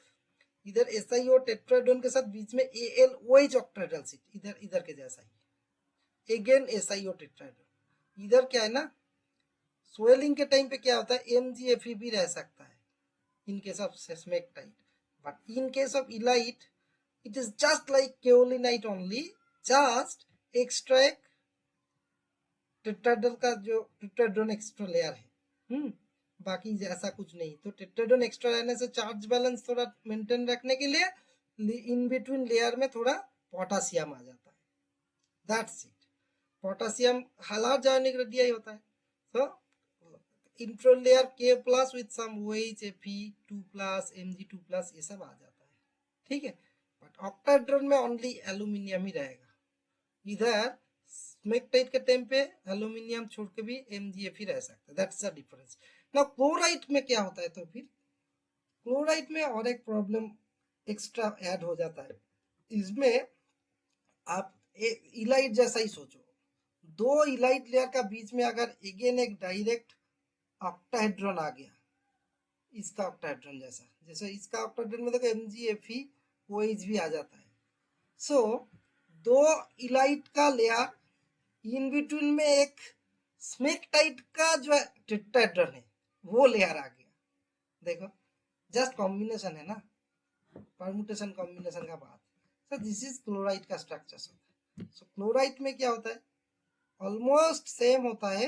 S1: इधर SiO टेट्राहेड्रॉन के साथ बीच में AlOH ऑक्टाहेड्रल शीट, इधर इधर के जैसा ही, अगेन SiO टेट्राहेड्रॉन, इधर क्या है ना, स्वेलिंग के टाइम पे क्या होता है, MgFe भी रह सकता है in case of smectite, but in case of illite it is just like kaolinite only, just extra एक टेट्राहेड्रल का जो टेट्राहेड्रॉन एक्स्ट्रा लेयर है, बाकी ऐसा कुछ नहीं, तो टेट्राहेड्रॉन एक्स्ट्रा रहने से चार्ज बैलेंस थोड़ा मेंटेन रखने के लिए इन बिटवीन लेयर में थोड़ा पोटासियम आ जाता है, दैट्स इट, पोटासियम हालात जानिक रेडियाई होता है, तो inter layer K plus with some OH Fe2 plus Mg2 plus ये सब आ जाता है, ठीक है, बट बट ऑक्टाहेड्रॉन में ओनली एल्यूमिनियम ही रहेगा। इधर स्मेकटाइट के टाइम पे एल्यूमिनियम छोड़ के भी MgF ही रह सकता है। That's the difference. Now chlorite में क्या होता है, तो फिर क्लोराइट में और एक प्रॉब्लम एक्स्ट्रा ऐड हो जाता है। इसमें आप इलाइट जैसा ही सोचो, दो इलाइट लेयर का बीच में अगर अगेन एक डायरेक्ट ऑक्टाहेड्रॉन आ गया, इसका ऑक्टाहेड्रॉन जैसा, जैसे इसका ऑक्टाहेड्रॉन में देखो MgFeOH भी आ जाता है। सो दो इलाइट का लेयर इन बिटवीन में एक स्मेकटाइट का जो टेट्राहेड्रॉन है वो लेयर आ गया। देखो जस्ट कॉम्बिनेशन है ना, परमुटेशन कॉम्बिनेशन का बात। सो दिस इज क्लोराइड का स्ट्रक्चर। सो क्लोराइड में क्या होता है, ऑलमोस्ट सेम होता है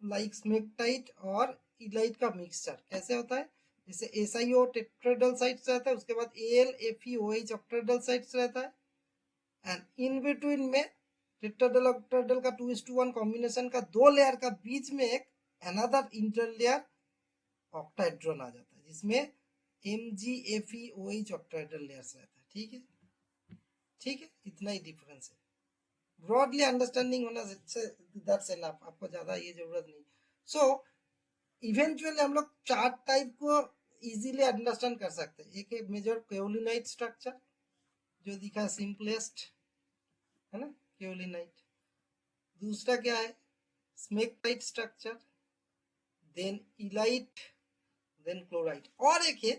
S1: लाइक स्मेकटाइट और इलाइट का मिक्सचर। कैसे होता है, जैसे SiO टेट्राहेड्रल साइट्स रहता है, उसके बाद AlFeOH ऑक्टाहेड्रल साइट्स रहता है, एंड इन बिटवीन में टेट्राहेड्रल ऑक्टाहेड्रल का 2:1 कॉम्बिनेशन का दो लेयर का बीच में एक अनदर इंटर लेयर ऑक्टाहेड्रॉन आ जाता है, जिसमें MgFeOH ऑक्टाहेड्रल लेयर्स रहता है। ठीक है, ठीक है, इतना ही डिफरेंस है। ब्रॉडली अंडरस्टैंडिंग होना से दैट्स एनफ, आपको ज्यादा ये जरूरत नहीं। सो इवेंचुअली हम लोग चार टाइप को इजीली अंडरस्टैंड कर सकते हैं। एक है मेजर केओलिनाइट स्ट्रक्चर जो दिखा सिंपलेस्ट है ना, केओलिनाइट। दूसरा क्या है, smectite structure, then illite, then chloride. और एक है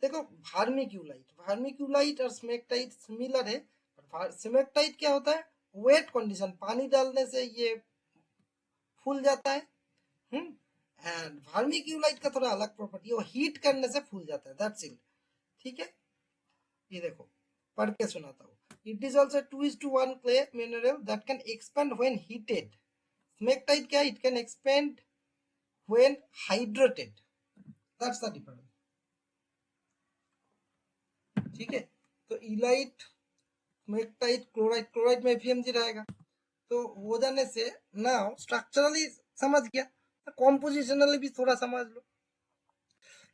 S1: देखो वर्मिक्यूलाइट। वर्मिक्यूलाइट और स्मेकटाइट सिमिलर है, पर स्मेकटाइट क्या होता है, वेट कंडीशन, पानी डालने से ये फूल जाता है। एंड वर्मिक्यूलाइट का थोड़ा अलग प्रॉपर्टी है, वो हीट करने से फूल जाता है। That's it. ठीक है, ये देखो पढ़ के सुनाता हूँ। It is also 2:1 clay mineral that can expand when heated. Smectite क्या है, it can expand when hydrated. That's the difference. ठीक है, तो इलाइट, स्मेकटाइट, क्लोराइड, क्लोराइड में FeMg रहेगा। तो हो जाने से नाउ स्ट्रक्चरली समझ गया, तो कॉम्पोजिशनली भी थोड़ा समझ लो।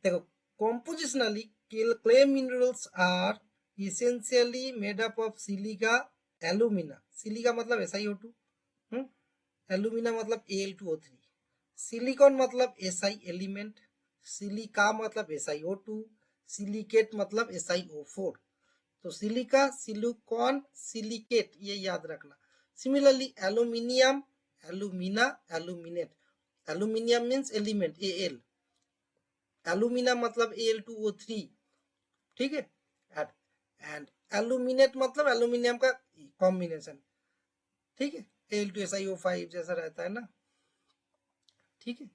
S1: देखो compositionally clay minerals are essentially made up of silica, alumina, silica मतलब SiO2, alumina मतलब Al2O3, सिलिकॉन मतलब Si एलिमेंट, सिलिका मतलब SiO2, सिलिकेट मतलब SiO4। तो सिलिका, सिलिकॉन, सिलिकेट, ये याद रखना। Similarly aluminium, alumina, aluminate. Aluminium means element Al, alumina मतलब Al2O3। ठीक है, एंड एल्यूमिनेट मतलब एल्यूमिनियम का कॉम्बिनेशन। ठीक है, Al2SiO5 जैसा रहता है ना। ठीक है,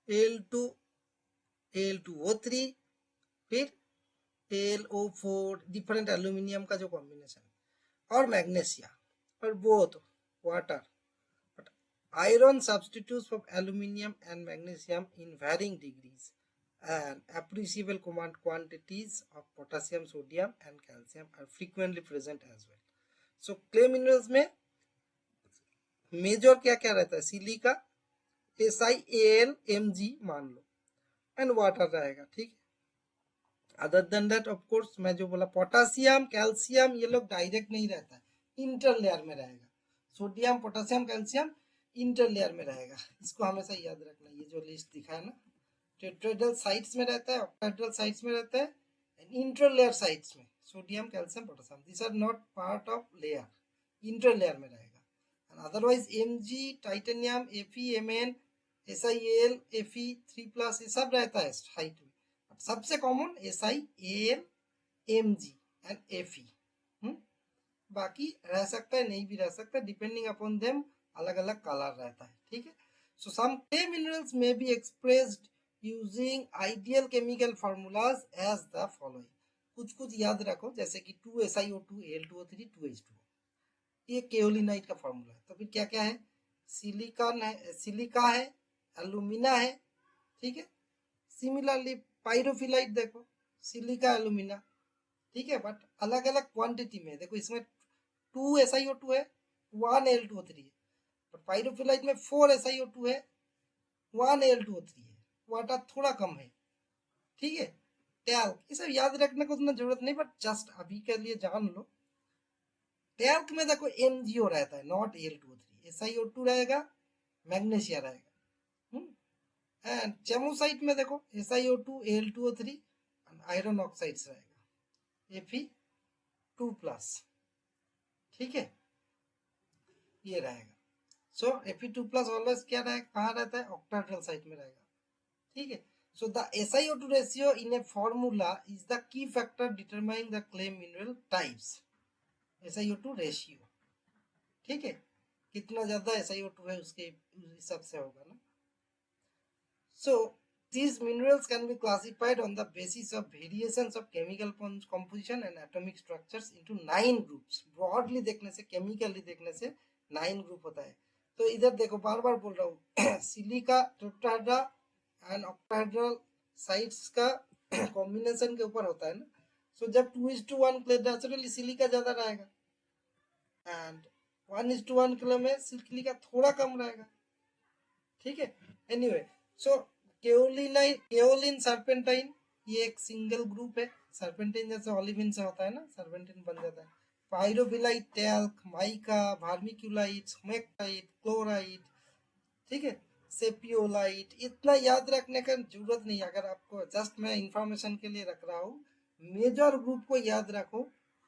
S1: Al2O3 फिर AlO4, डिफरेंट एल्यूमिनियम का जो कॉम्बिनेशन। और मैग्नीशिया और both water, but iron substitutes for aluminium and magnesium in varying degrees, and appreciable quantities of potassium, sodium and calcium are frequently present as well. So clay minerals में major क्या क्या रहता है, silica, SiAlMg मान लो, and water रहेगा। ठीक, other than that of course मैं जो बोला पोटासियम, कैल्शियम, ये लोग डायरेक्ट नहीं रहता है, इंटर लेयर में रहेगा। Sodium, potassium, calcium inter layer में रहेगा, इसको हमेशा याद रखना। ये जो लिस्ट दिखा है ना, टेट्राहेड्रल साइट्स में रहता है, ऑक्टाहेड्रल साइट्स में रहता है, इंटर लेयर साइट्स में sodium, calcium, potassium, this are not part of layer, inter layer में रहेगा। Otherwise Mg, titanium, Fe, Mn, SiAl, Fe3+, ये सब रहता है हाइट में। सबसे common SiAl, Mg and Fe। बाकी रह सकता है, नहीं भी रह सकता, डिपेंडिंग अपॉन देम अलग अलग कलर रहता है। ठीक है, सो सम clay minerals may be expressed using ideal chemical formulas as the following। कुछ कुछ याद रखो, जैसे कि 2SiO2, Al2O3, 2H2O, ये केओलिनाइट का फॉर्मूला है। तो फिर क्या क्या है, सिलिकॉन है, सिलिका है, एल्यूमिना है। ठीक है, सिमिलरली पायरोफिलाइट देखो, सिलिका, एल्यूमिना। ठीक है, बट अलग अलग क्वांटिटी में। देखो इसमें 2SiO2 है, 1Al2O3 है, बट पायरोफिलाइट में 4SiO2 है, 1Al2O3 है, वाटर थोड़ा कम है। ठीक है, टैल्क, ये सब याद रखने को उतना जरूरत नहीं, बट जस्ट अभी के लिए जान लो। टैल्क में देखो MgO रहता है, नॉट Al2O3, SiO2 रहेगा, मैग्नीशिया रहेगा। एंड चेमोसाइट में देखो SiO2 Al2O3 आयरन ऑक्साइड्स रहेगा, Fe2+, ठीक है, ये रहेगा। सो Fe2+ ऑलवेज क्या रहेगा, कहाँ रहता है, ऑक्टाहेड्रल साइट में रहेगा, ठीक है। So the SiO2 ratio in a formula is the key factor determining the clay mineral types. SiO2 ratio, ठीक है, कितना ज्यादा SiO2 है उसके हिसाब से होगा ना। So these minerals can be classified on the basis of variations of chemical composition and atomic structures into 9 groups. Broadly देखने से, chemically देखने से 9 group होता है। तो इधर देखो, बार बार बोल रहा हूँ, silica, tetrahedra and octahedral sites का कॉम्बिनेशन के ऊपर होता है ना। सो जब 2:1 क्ले नेचुरली सिलिका ज्यादा रहेगा, एंड 1:1 क्ले में सिलिका थोड़ा कम रहेगा, ठीक है। एनीवे, सो केओलिन सर्पेंटाइन, ये एक सिंगल ग्रुप है। सर्पेंटाइन जैसे ऑलिविन से होता है ना, सर्पेंटाइन बन जाता है। पायरोबिलाइट, talc, mica, vermiculite, smectite, chlorite, ठीक है, सेपियोलाइट। इतना याद रखने का जरूरत नहीं, अगर आपको जस्ट मैं इंफॉर्मेशन के लिए रख रहा हूँ। मेजर ग्रुप को याद रखो,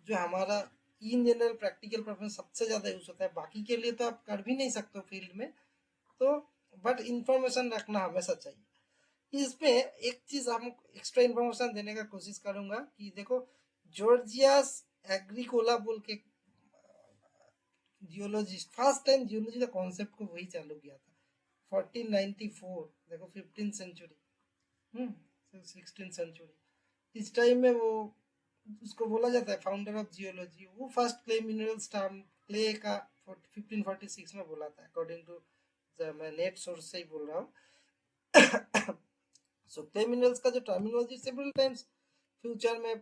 S1: जो हमारा इन जनरल प्रैक्टिकल परफॉर्मेंस सबसे ज्यादा यूज होता है। बाकी के लिए तो आप कर भी नहीं सकते हो फील्ड में, तो बट इंफॉर्मेशन रखना हमेशा चाहिए। इसमें एक चीज हम एक्स्ट्रा इंफॉर्मेशन देने का कोशिश करूंगा कि देखो, जॉर्जियस एग्रीकोला बोल के जियोलॉजिस्ट, फर्स्ट टाइम जियोलॉजी का कॉन्सेप्ट को वही चालू किया था 1494। देखो 15th सेंचुरी, 16th सेंचुरी, इस टाइम में वो उसको बोला जाता है फाउंडर ऑफ जियोलॉजी। वो first clay minerals term clay का 1546 में बोला था, अकॉर्डिंग टू मैं नेट सोर्स से ही बोल रहा हूँ। सो क्ले मिनरल्स का जो टर्मिनोलॉजी सेवरल टाइम्स फ्यूचर में,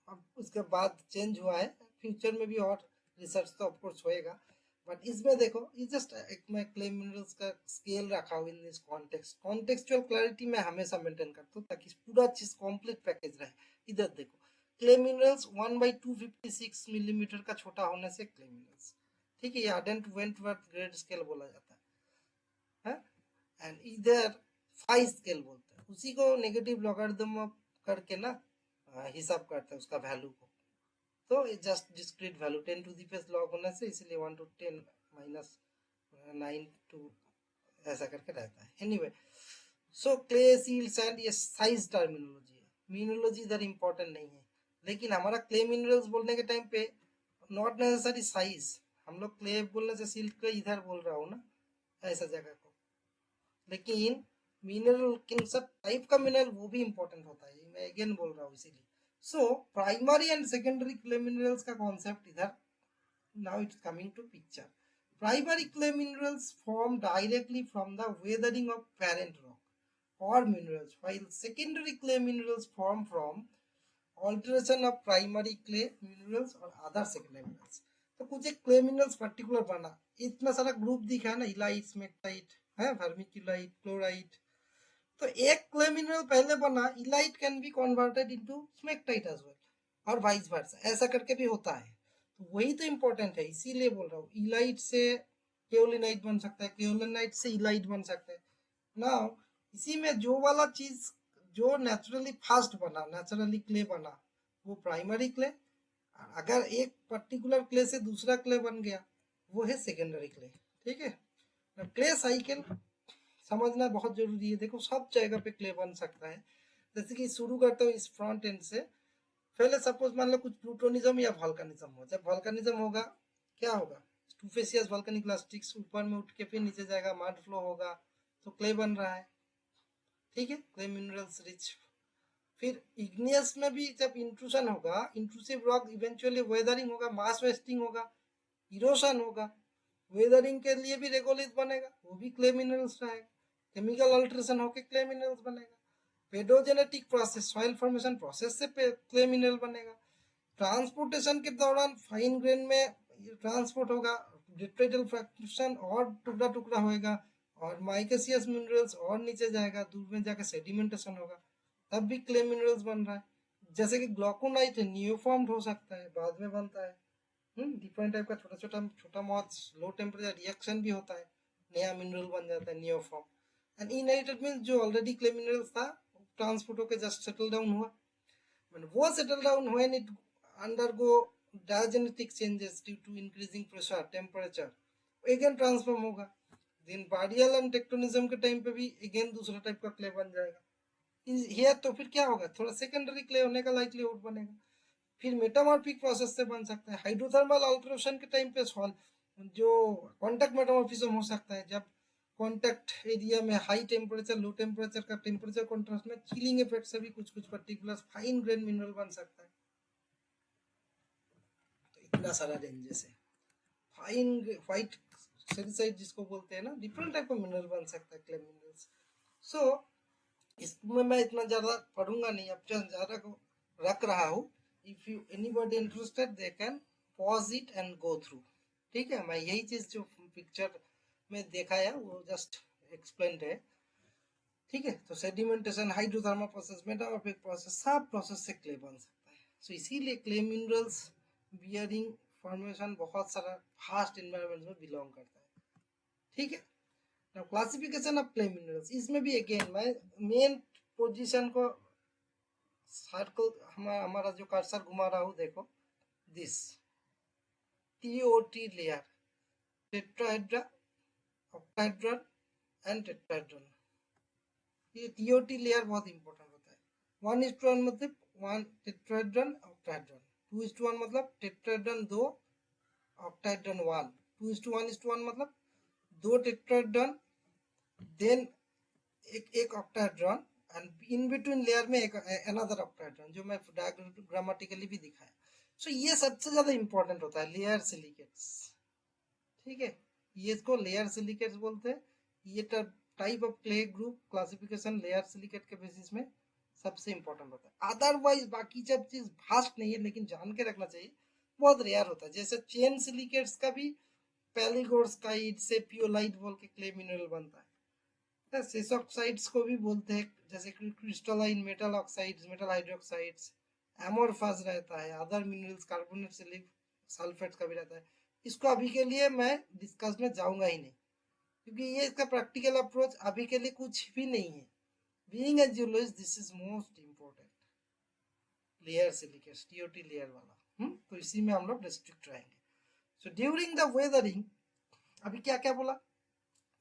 S1: अब उसके बाद चेंज हुआ है, फ्यूचर में भी और रिसर्च तो ऑफकोर्स होएगा, बट इसमें देखो, ये जस्ट एक मैं क्ले मिनरल्स का स्केल रखा हूँ in this context. Contextual clarity मैं हमेशा मेंटेन करता हूँ ताकि पूरा चीज कंप्लीट पैकेज रहे। इधर देखो, क्ले मिनरल्स 1/256 मिलीमीटर का छोटा होने से क्ले मिनरल्स, ठीक है, ये आर्डेंट वेंटवर्थ ग्रेड स्केल बोला जाता है, एंड इधर फाई स्केल बोलते हैं, उसी को नेगेटिव लॉगरिथम करके ना हिसाब करते हैं उसका वैल्यू को। तो just discrete value 10 to the base log होने से इसलिए 1 to 10 माइनस 9 टू ऐसा करके रहता है। एनीवे, सो क्ले सील सैंड, ये साइज टर्मिनोलॉजी है, मिनरोलॉजी इधर इंपॉर्टेंट नहीं है। लेकिन हमारा क्ले मिनरल्स बोलने के टाइम पे नॉट नेसेसरी साइज, हम लोग क्ले बोलने से सिल्क क्ले इधर बोल रहा हूँ ना, ऐसा जगह को। लेकिन मिनरल किन सब टाइप का मिनरल वो भी इंपॉर्टेंट होता है, मैं अगेन बोल रहा हूँ इसीलिए। So primary and secondary clay minerals का concept इधर, now it's coming to picture. Primary clay minerals form directly from the weathering of parent rock or minerals, while secondary clay minerals form from alteration of primary clay minerals or other secondary minerals. तो कुछ एक clay minerals particular बना, इतना सारा group दिखा है ना, illite, smectite है, वर्मिक्यूलाइट, क्लोराइट। तो एक क्ले मिनरल पहले बना, illite can be converted into smectite as well, और वाइस वर्सा, ऐसा करके भी होता है। तो वही तो इंपॉर्टेंट है, इसीलिए बोल रहा हूँ, इलाइट से केओलिनाइट बन सकता है, केओलिनाइट से इलाइट बन सकता है ना। इसी में जो वाला चीज जो नेचुरली फास्ट बना, नेचुरली क्ले बना, वो प्राइमरी क्ले। अगर एक पर्टिकुलर क्ले से दूसरा क्ले बन गया, वो है सेकेंडरी क्ले, ठीक है। क्ले साइकिल समझना बहुत जरूरी है। देखो सब जगह पे क्ले बन सकता है। जैसे कि शुरू करते हो इस फ्रंट एंड से, पहले सपोज मान लो कुछ प्लूटोनिज्म या वॉल्केनिज्म हो। जब वॉल्केनिज्म होगा, क्या होगा, टूफेसियस वॉल्केनिक प्लास्टिक्स ऊपर में उठ के फिर नीचे जाएगा, मड फ्लो होगा, तो क्ले बन रहा है, ठीक है, क्ले मिनरल्स रिच। फिर इग्नियस में भी जब इंट्रूशन होगा, इंट्रूसिव रॉक इवेंचुअली वेदरिंग होगा, मास वेस्टिंग होगा, इरोशन होगा, वेदरिंग के लिए भी रेगोलिथ बनेगा, वो भी क्ले मिनरल्स रहेगा। केमिकल अल्ट्रेशन होकर क्ले मिनरल्स बनेगा। पेडोजेनेटिक प्रोसेस, सॉइल फॉर्मेशन प्रोसेस से क्ले मिनरल बनेगा। ट्रांसपोर्टेशन के दौरान फाइन ग्रेन में ट्रांसपोर्ट होगा, डिट्रेटल फ्रैक्शन और टुकड़ा टुकड़ा होएगा, और माइकेसियस मिनरल्स और नीचे जाएगा, दूर में जाकर सेडिमेंटेशन होगा, तब भी क्ले मिनरल्स बन रहा है। जैसे कि ग्लूकोनाइट नियोफॉर्म्ड हो सकता है, बाद में बनता है। डिफरेंट टाइप का छोटा छोटा छोटा बहुत लो टेम्परेचर रिएक्शन भी होता है, नया मिनरल बन जाता है नियोफॉर्म। एंड इनहेरिटेड मींस जो ऑलरेडी क्ले मिनरल था ट्रांसपोर्ट होकर जस्ट सेटल डाउन हुआ। When वो settle down, when it undergo diagenetic changes due to increasing pressure, temperature, again transform होगा। देन बारियल एंड टेक्टोनिज्म के टाइम पे भी अगेन दूसरा टाइप का क्ले बन जाएगा। ये तो फिर क्या होगा, थोड़ा सेकेंडरी क्ले होने का लाइक्लीहुड बनेगा। फिर मेटामॉर्फिक प्रोसेस से बन सकता है। हाइड्रोथर्मल अल्टरेशन के टाइम पे जो कॉन्टैक्ट मेटामॉर्फिज्म हो सकता है, जब कॉन्टैक्ट एरिया में हाई टेम्परेचर लो टेम्परेचर का टेम्परेचर कॉन्ट्रास्ट में चिलिंग इफेक्ट से भी कुछ कुछ पर्टिकुलर फाइन ग्रेन मिनरल बन सकता है। तो इतना सारा रेंजेस है। फाइन व्हाइट सेरिसाइड जिसको बोलते हैं ना, डिफरेंट टाइप का मिनरल बन सकता है क्ले मिनरल्स। सो इसमें मैं इतना ज्यादा पढ़ूंगा नहीं, अब ज्यादा को रख रहा हूँ। If you anybody interested they can pause it and go through. ठीक है, मैं यही चीज जो पिक्चर में देखा है वो जस्ट एक्सप्लेन है। ठीक है, तो sedimentation, hydrothermal process, metamorphic process, सब प्रोसेस से क्ले बन सकता है। सो इसीलिए क्ले मिनरल्स बियरिंग फॉर्मेशन बहुत सारा फास्ट एनवायरनमेंट में बिलोंग करता है। ठीक है, now classification of clay minerals, इसमें भी अगेन मैं मेन पोजीशन को सर्कल हमारा जो कर्सर घुमा रहा हूँ, देखो this TOT layer, tetrahedra, octahedron and tetrahedron. ये टीओटी लेयर बहुत इंपॉर्टेंट होता है। 1:1 मतलब 1 टेट्राहेड्रॉन ऑक्टाहेड्रॉन, 2:1 मतलब टेट्राहेड्रॉन 2 ऑक्टाहेड्रॉन 1, 2:1 मतलब 2 टेट्राहेड्रॉन देन एक octahedron and in between layer में एक अनदर ऑक्टाहेड्रॉन, जो मैं ग्रामेटिकली भी दिखाया। सो ये सबसे ज्यादा इंपॉर्टेंट होता है, लेयर सिलिकेट्स। ठीक है, ये इसको लेयर सिलिकेट्स बोलते हैं। ये type of clay group classification layer silicate के बेसिस में सबसे इंपॉर्टेंट होता है। अदरवाइज बाकी जब चीज फास्ट नहीं है, लेकिन जान के रखना चाहिए, बहुत रेयर होता है। जैसे चेन सिलिकेट्स का भी पैलिगोर्स्काइड से पियोलाइट बोल के क्ले मिनरल बनता है। सेस ऑक्साइड्स को भी बोलते हैं, जैसे crystalline metal oxides, metal hydroxides, amorphous रहता है, अदर मिनरल्स कार्बोनेट सल्फेट का भी रहता है। इसको अभी के लिए मैं डिस्कस में जाऊंगा ही नहीं, क्योंकि ये इसका प्रैक्टिकल अप्रोच अभी के लिए कुछ भी नहीं है। Being a geologist this is most important, layer silicates TOT layer वाला। तो इसी में हम लोग डिस्ट्रिक्ट रहेंगे। सो ड्यूरिंग द वेदरिंग, अभी क्या क्या बोला,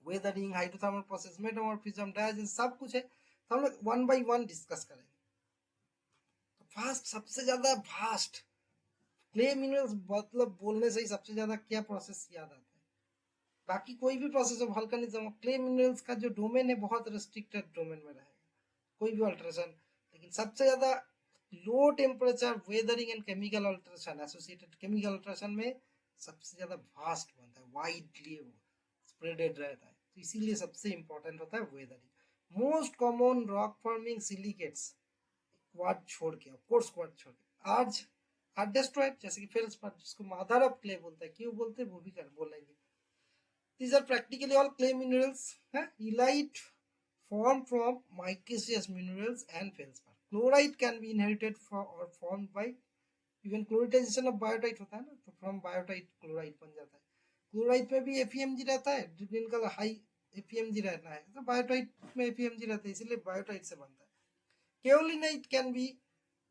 S1: weathering, hydrothermal process, metamorphism, digestion, सब कुछ है। तो हम लोग वन बाय वन डिस्कस करेंगे। तो फास्ट, सबसे ज्यादा फास्ट क्ले मिनरल्स मतलब बोलने से ही सबसे ज्यादा क्या प्रोसेस याद आता है? बाकी कोई भी process of volcanism, clay minerals का जो डोमेन है बहुत रिस्ट्रिक्टेड डोमेन में रहेगा, कोई भी अल्ट्रेशन। लेकिन सबसे ज्यादा लो temperature weathering and chemical alteration, associated chemical alteration में सबसे ज्यादा फास्ट बनता है, वाइडली स्प्रेडेड रहता है। तो इसीलिए सबसे इंपॉर्टेंट होता है weathering. Most common rock forming silicates quartz छोड़ के, ऑफ कोर्स क्वार्ट्ज छोड़ के, आज आर डिस्ट्रॉयड, जैसे कि फेल्सपार, जिसको मदर ऑफ क्ले बोलते हैं, क्यों बोलते हैं वो भी कर बोलेंगे। These are practically all clay minerals. Elite formed from micaceous minerals and feldspar. Chlorite can be inherited or formed by even chloritization of biotite होता है ना, तो from biotite chloride बन जाता है। क्लोराइड में भी एफईएमजी रहता है, जिनका हाई एफईएमजी रहना है, तो बायोटाइट में एफईएमजी रहता है, इसीलिए बायोटाइट से बनता है। Kaolinite can be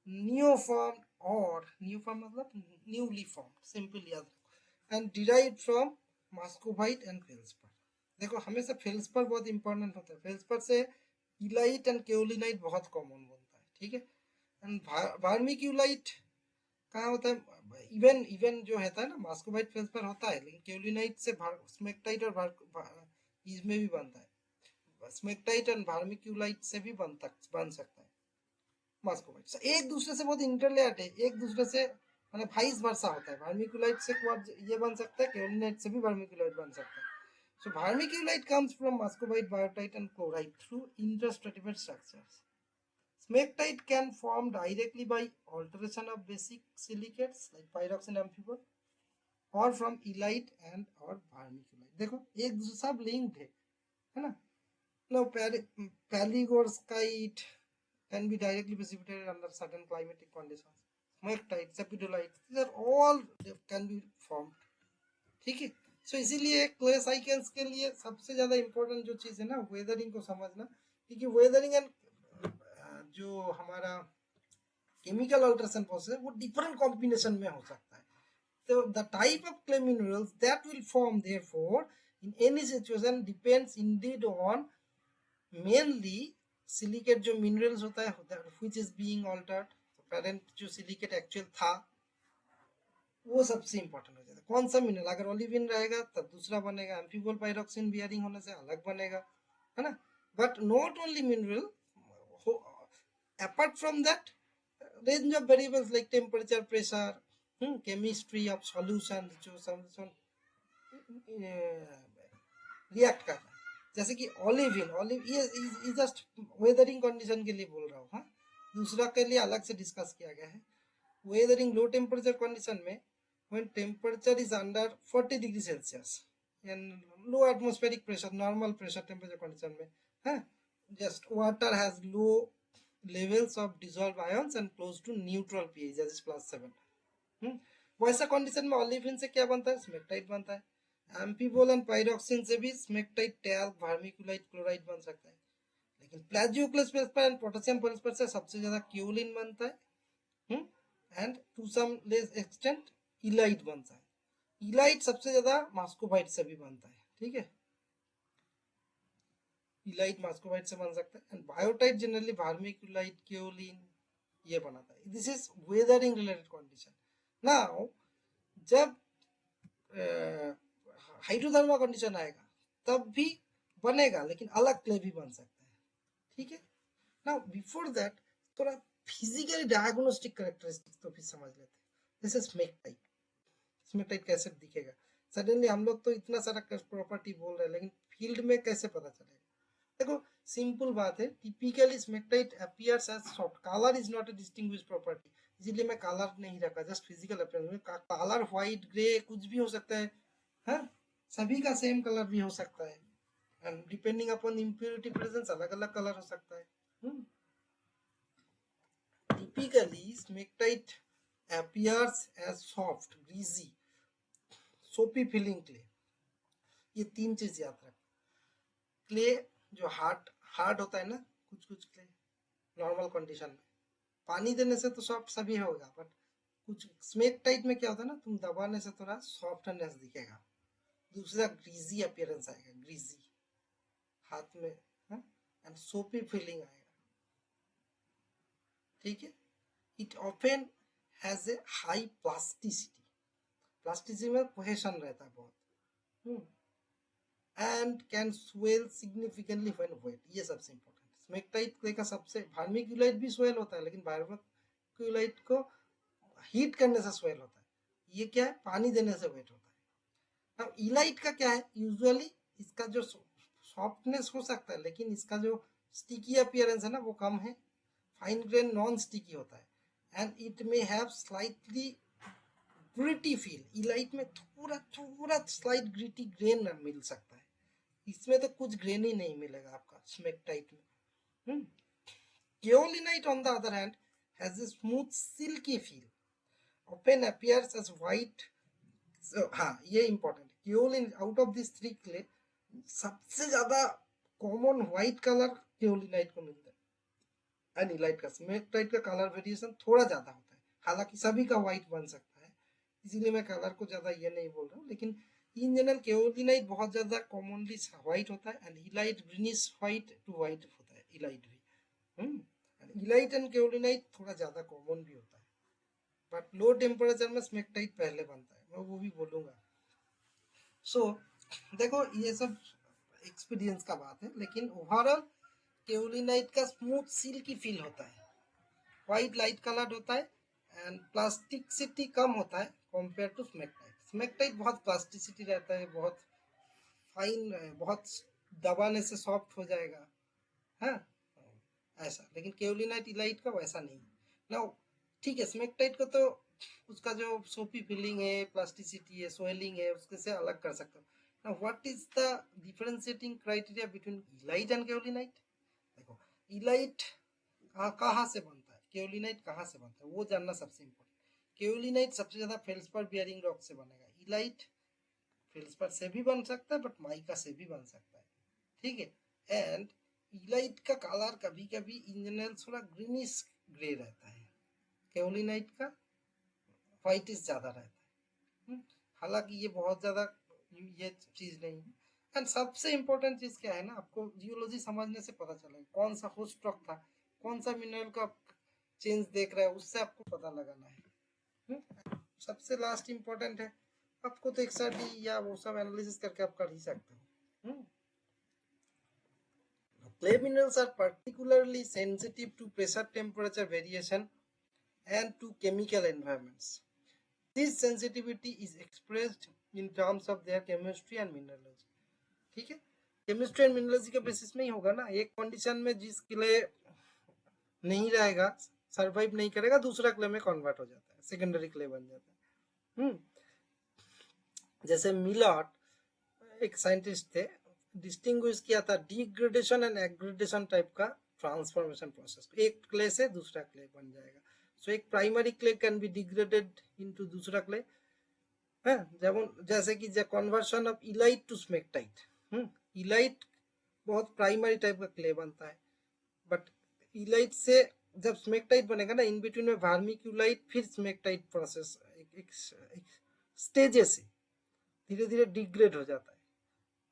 S1: neoformed or neoformed मतलब newly formed, सिंपल याद रखो, and derived from muscovite and feldspar. देखो हमेशा फेल्सपर बहुत इंपॉर्टेंट होता है, फेल्सपर से इलाइट एंड केओलिनाइट बहुत कॉमन बनता है। ठीक है, एंड वर्मिक्यूलाइट कहाँ होता है, इवन इवन जो रहता है ना, मस्कोबाइट फेल्सपर होता है, लेकिन केओलिनाइट से स्मेक्टाइट और इसमें भी बनता है, स्मेक्टाइट एंड वर्मिक्यूलाइट से भी बन सकता है मस्कोबाइट। एक दूसरे से बहुत इंटरलेट है, एक दूसरे से मतलब वाइस वर्सा होता है। वर्मिकुलाइट से ये बन सकता है, केओलिनाइट से भी वर्मिकुलाइट बन सकता है। So vermiculite comes from muscovite, biotite and chlorite through interstratified structures. Smectite can form directly by alteration of basic silicates like pyroxene amphibole or from elite and or vermiculite। देखो एक दूसरे सब लिंक्ड है ना। No palygorskite, can be directly precipitated under certain climatic conditions. Smectite, cepidolite, these are all can be formed. ठीक है. सो इसीलिए clay cycles के लिए सबसे ज़्यादा इम्पोर्टेंट जो चीज़ है ना वेदरिंग को समझना, क्योंकि वेदरिंग एंड जो हमारा केमिकल अल्ट्रेशन प्रोसेस वो डिफरेंट कॉम्बिनेशन में हो सकता है. So the type of clay minerals that will form therefore in any situation depends indeed on mainly silicate जो minerals होता है which is being altered. parent जो silicate actual था वो सबसे इंपॉर्टेंट हो जाता है. कौन सा मिनरल, अगर ओलिविन रहेगा तब दूसरा बनेगा, एम्फीबोल पाइरोक्सिन बियरिंग होने से अलग बनेगा, है ना. But not only mineral, apart from that range of variables like temperature, pressure, chemistry of solution जो सॉल्यूशन रिएक्ट कर रहा है. जैसे कि ऑलिव ये जस्ट वेदरिंग कंडीशन के लिए बोल रहा हूँ. हाँ, दूसरा के लिए अलग से डिस्कस किया गया है. वेदरिंग लो टेम्परेचर कंडीशन में when temperature is under 40 degree Celsius and low atmospheric pressure, normal pressure temperature condition में, हाँ, just water has low levels of dissolved ions and close to neutral pH that is +7. वैसा condition में olivine से क्या बनता है, smectite बनता है. एम्फीबोल एंड पाइरोक्सिन से भी स्मेक्टाइट, टैल्क, वर्मिकुलाइट, क्लोराइड बन सकता है. लेकिन प्लाजियोक्लस पर एंड पोटेशियम पर से सबसे ज्यादा क्यूलिन बनता है and to some less extent illite बनता है. इलाइट सबसे ज्यादा मास्कोबाइट से भी बनता है. ठीक है, इलाइट मास्कोबाइट से बन सकता है. एंड बायोटाइट जनरली वर्मिकुलाइट, क्योलिन ये बनाता है. This is weathering related condition. Now जब हाइड्रोथर्मल कंडीशन आएगा तब भी बनेगा, लेकिन अलग क्ले भी बन सकता है. ठीक है. नाउ बिफोर दैट थोड़ा फिजिकली डायग्नोस्टिक कैरेक्टरिस्टिक्स तो भी समझ लेते हैं. जैसे स्मेक्टाइट, स्मेक्टाइट कैसे दिखेगा. सडनली हम लोग तो इतना सारा प्रॉपर्टी बोल रहे हैं, लेकिन फील्ड में कैसे पता चलेगा. देखो सिंपल बात है, typically smectite appears as soft. Colour is not a distinguish property, इसीलिए मैं कलर नहीं रखा, जस्ट फिजिकल अपीयरेंस में. कलर व्हाइट, ग्रे कुछ भी हो सकता है. हाँ, सभी का सेम कलर भी हो सकता है and depending upon impurity presence अलग अलग कलर हो सकता है. Typically smectite appears as soft, greasy, soapy feeling clay. ये तीन चीज याद रख. क्ले जो हार्ड होता है ना, कुछ क्ले नॉर्मल कंडीशन में पानी देने से तो सॉफ्ट सभी होगा, बट कुछ स्मेक्टाइट में क्या होता है ना, तुम दबाने से थोड़ा सॉफ्टनेस दिखेगा. दूसरा ग्रीजी अपीयरेंस आएगा, ग्रीजी हाथ में, एंड सोपी फीलिंग आएगा. ठीक है. It often has a high plasticity, plasticity में कोहेशन रहता है बहुत, and can swell significantly when wet. ये सबसे इंपॉर्टेंट. स्मेक्टाइट क्ले का सबसे, वर्मिकुलाइट भी स्वेल होता है, लेकिन वर्मिकुलाइट को हीट करने से स्वेल होता है. ये क्या है, पानी देने से वेट होता है. अब इलाइट का क्या है, यूजुअली इसका जो सॉफ्टनेस हो सकता है, लेकिन इसका जो स्टिकी अपीयरेंस है ना वो कम है. फाइन ग्रेन नॉन स्टिकी होता है and it may have slightly gritty feel. Elite में थोड़ा स्लाइट ग्रिटी ग्रेन मिल सकता है, इसमें तो कुछ ग्रेन ही नहीं मिलेगा आपका स्मेक्टाइट में. Kaolinite on the other hand has a smooth silky feel, often appears as white. So, हाँ ये इंपॉर्टेंट है. Kaolin out of this three clay सबसे ज्यादा कॉमन व्हाइट कलर केओलिनाइट को मिलता है एंड इलाइट का. स्मेक्टाइट का कलर वेरिएशन थोड़ा ज्यादा होता है, हालांकि सभी का व्हाइट बन सकता है, इसीलिए मैं कलर को ज्यादा ये नहीं बोल रहा हूँ. लेकिन इन जनरल केओलिनाइट बहुत ज्यादा कॉमनली व्हाइट होता है and illite greenish white to white होता है. इलाइट भी इलाइट एंड केओलिनाइट थोड़ा ज्यादा कॉमन भी होता है, बट लो टेम्परेचर में स्मेक्टाइट पहले बनता है, मैं वो भी बोलूंगा. सो देखो ये सब एक्सपीरियंस का बात है, लेकिन ओवरऑल केओलिनाइट का स्मूथ सिल्की फील होता है, व्हाइट लाइट कलर्ड होता है एंड प्लास्टिसिटी कम होता है कंपेयर टू स्मेक्टाइट. स्मेक्टाइट बहुत प्लास्टिसिटी रहता है, बहुत फाइन, बहुत दबाने से सॉफ्ट हो जाएगा, हाँ ऐसा. लेकिन केओलिनाइट इलाइट का वैसा नहीं ना. ठीक है, स्मेक्टाइट को तो उसका जो सोपी फीलिंग है, प्लास्टिसिटी है, सोइलिंग है, उसके से अलग कर सकते हो. Now what is the differentiating criteria between illite and kaolinite. देखो इलाइट कहाँ से बनता है, केओलिनाइट कहाँ से बनता है वो जानना सबसे इम्पोर्टेंट। केओलिनाइट सबसे ज्यादा फेल्सपार बियरिंग रॉक से बनेगा। इलाइट फेल्सपार से भी बन सकता है बट माइका से भी बन सकता है, ठीक है। एंड इलाइट का कलर कभी कभी इन जनरल थोड़ा ग्रीनिश ग्रे रहता है, केओलिनाइट का व्हाइटिश ज्यादा रहता है। हालांकि ये बहुत ज्यादा ये चीज नहीं है। एंड सबसे इम्पोर्टेंट चीज क्या है ना, आपको जियोलॉजी समझने से पता चलेगा कौन सा होस्ट रॉक था, कौन सा मिनरल का चेंज देख रहा है, उससे आपको पता लगाना है। सबसे लास्ट इम्पोर्टेंट है, आपको तो एक्सआरडी या वो सब एनालिसिस करके आप कर ही सकते हो। Clay minerals are particularly sensitive to pressure temperature variation and to chemical environments. This sensitivity is expressed in terms of their chemistry and mineralogy. ठीक है, केमिस्ट्री एंड मिनरोलॉजी के बेसिस में ही होगा ना। एक कंडीशन में जिस क्ले नहीं रहेगा, सरवाइव नहीं करेगा, दूसरा क्ले में कन्वर्ट हो जाता है, सेकेंडरी क्ले बन जाता है। जैसे मिलॉट एक साइंटिस्ट थे, डिस्टिंग्विश किया था डिग्रेडेशन एंड एग्रेडेशन टाइप का ट्रांसफॉर्मेशन प्रोसेस। एक क्ले से दूसरा क्ले बन जाएगा। सो एक primary clay can be degraded into दूसरा क्ले है, जैसे कि conversion of illite to smectite. Illite बहुत प्राइमरी टाइप का क्ले बनता है, बट इलाइट से जब स्मेक्टाइट बनेगा ना, इन बिटवीन में वर्मिक्यूलाइट फिर स्मेक्टाइट प्रोसेस एक स्टेजेस से धीरे धीरे डिग्रेड हो जाता है।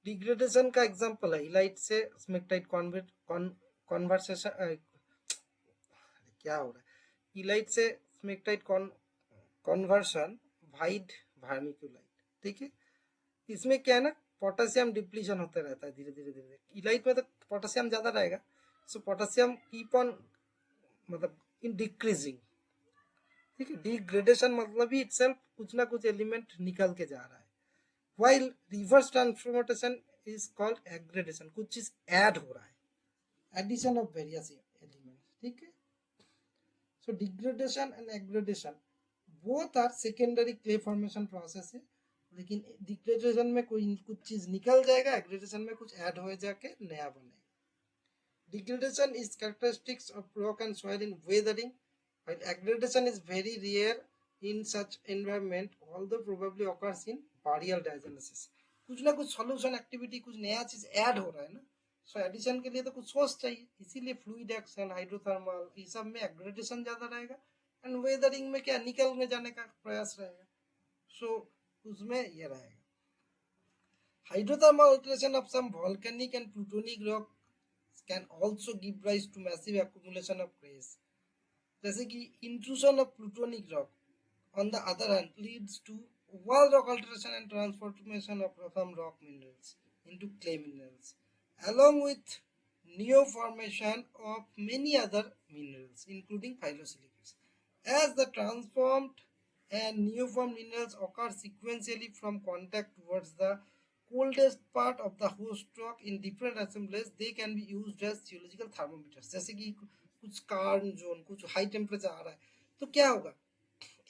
S1: डिग्रेडेशन का एग्जांपल है इलाइट से स्मेक्टाइट कन्वर्सेशन, क्या हो रहा है, इलाइट से स्मेक्टाइट कन्वर्शन वाइड वर्मिक्यूलाइट, ठीक है। इसमें क्या है ना, पोटेशियम डिप्लीशन होता रहता है धीरे धीरे धीरे। इलाइट में तो पोटेशियम ज्यादा रहेगा, सो पोटेशियम कीप ऑन मतलब इन डिक्रीजिंग, ठीक है। डिग्रेडेशन मतलब ही इटसेल्फ कुछ ना कुछ एलिमेंट निकल के जा रहा है, while reverse transformation is called aggregation, कुछ चीज ऐड हो रहा है, addition of various elements, ठीक है। so degradation and aggregation both are secondary clay formation process है, लेकिन डिग्रेडेशन में कोई कुछ चीज निकल जाएगा, एग्रेडेशन में कुछ ऐड हो जाके नया बनेगा। Degradation is characteristics of rock and soil in weathering, while aggregation is very rare in such environment, although probably occurs in burial diagenesis. कुछ ना कुछ सॉल्यूशन एक्टिविटी, कुछ नया चीज ऐड हो रहा है ना, सो एडिशन के लिए तो कुछ सोर्स चाहिए, इसीलिए फ्लूइड एक्शन, हाइड्रोथर्मल, ये सब में एग्रेडेशन ज्यादा रहेगा, एंड वेदरिंग में क्या निकल में जाने का प्रयास रहेगा, सो उसमें ये रहेगा। Hydrothermal alteration of some volcanic and plutonic rock can also give rise to massive accumulation of clays. जैसे कि intrusion of plutonic rock on the other hand leads to wall rock alteration and transformation of some rock minerals into clay minerals, along with neo formation of many other minerals including phyllosilicates. As the transformed and neoformed minerals occur sequentially from contact towards the coldest part of the host rock in different assemblies, they can be used as geological thermometers. जैसे कि कुछ corn zone, कुछ high temperature आ रहा है, तो क्या होगा,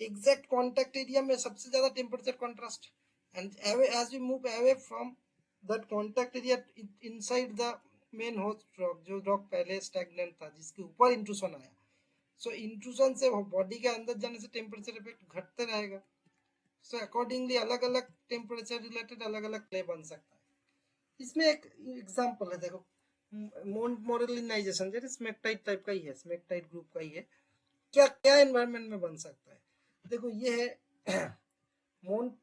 S1: exact contact area में सबसे ज्यादा temperature contrast, and as we move away from that contact area inside the main host rock, जो रॉक पहले स्टैग्नेंट था जिसके ऊपर इंट्रूशन आया, सो इंट्रूशन से बॉडी के अंदर जाने से टेम्परेचर इफेक्ट घटते रहेगा। सो अकॉर्डिंगली अलग अलग टेम्परेचर रिलेटेड अलग अलग क्ले बन सकता है। इसमें एक एग्जांपल है, देखो मोन्ट मोरेलिनाइजेशन, जैसे स्मेक्टाइट टाइप का ही है, स्मेक्टाइट ग्रुप का ही है, क्या क्या एनवायरनमेंट में बन सकता है। देखो ये है मोन्ट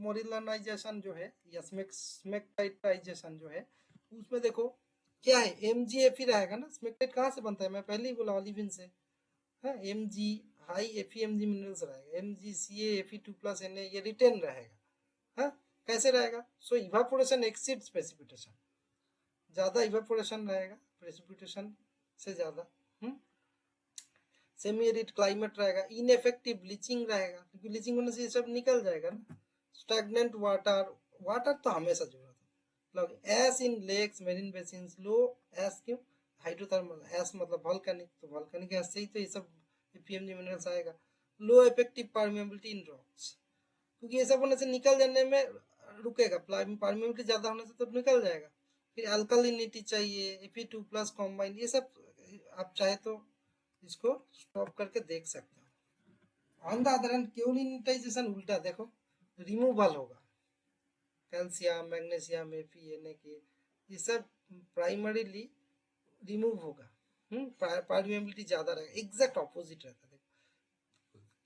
S1: मोरिलानाइजेशन जो है, या स्मेक्टाइटाइजेशन जो है, उसमें देखो क्या है, MgF ही रहेगा ना। स्मेक्टाइट कहाँ से बनता है, मैं पहले ही बोला ओलिविन से, है Mg हाई FeMg मिनरल्स रहेगा, MgCaFe2+Na ये रिटेन रहेगा, हाँ कैसे रहेगा, सो इवापोरेशन एक्सीड्स प्रेसिपिटेशन, ज्यादा इवापोरेशन रहेगा प्रेसिपिटेशन से ज्यादा। सेमी एरिड क्लाइमेट रहेगा, इनएफेक्टिव ब्लीचिंग रहेगा, क्योंकि ब्लीचिंग होने से ये सब निकल जाएगा ना। स्टैग्नेंट वाटर, वाटर तो हमेशा जरूरत है, मतलब एस इन लेक्स, मेरीन बेसिन्स, लो एस, क्यों, हाइड्रोथर्मल एस मतलब वोल्केनिक, तो वोल्केनिक एस से ही तो ये सब FeMg मिनरल्स आएगा। लो इफेक्टिव परमेबिलिटी इन रॉक्स, क्योंकि ये सब होने से निकल जाने में रुकेगा, परमेबिलिटी ज्यादा होने से तो निकल जाएगा, फिर अल्कालिनिटी चाहिए, Fe2+ कॉम्बाइन, ये सब आप चाहे तो इसको स्टॉप करके देख सकते हो। ऑन द अदर हैंड केओलिनिटाइजेशन उल्टा देखो, रिमूवल होगा, कैल्शियम मैग्नीशियम Fe ये सब प्राइमरीली रिमूव होगा, परमेबिलिटी ज्यादा रहेगा, एग्जैक्ट ऑपोजिट रहता है।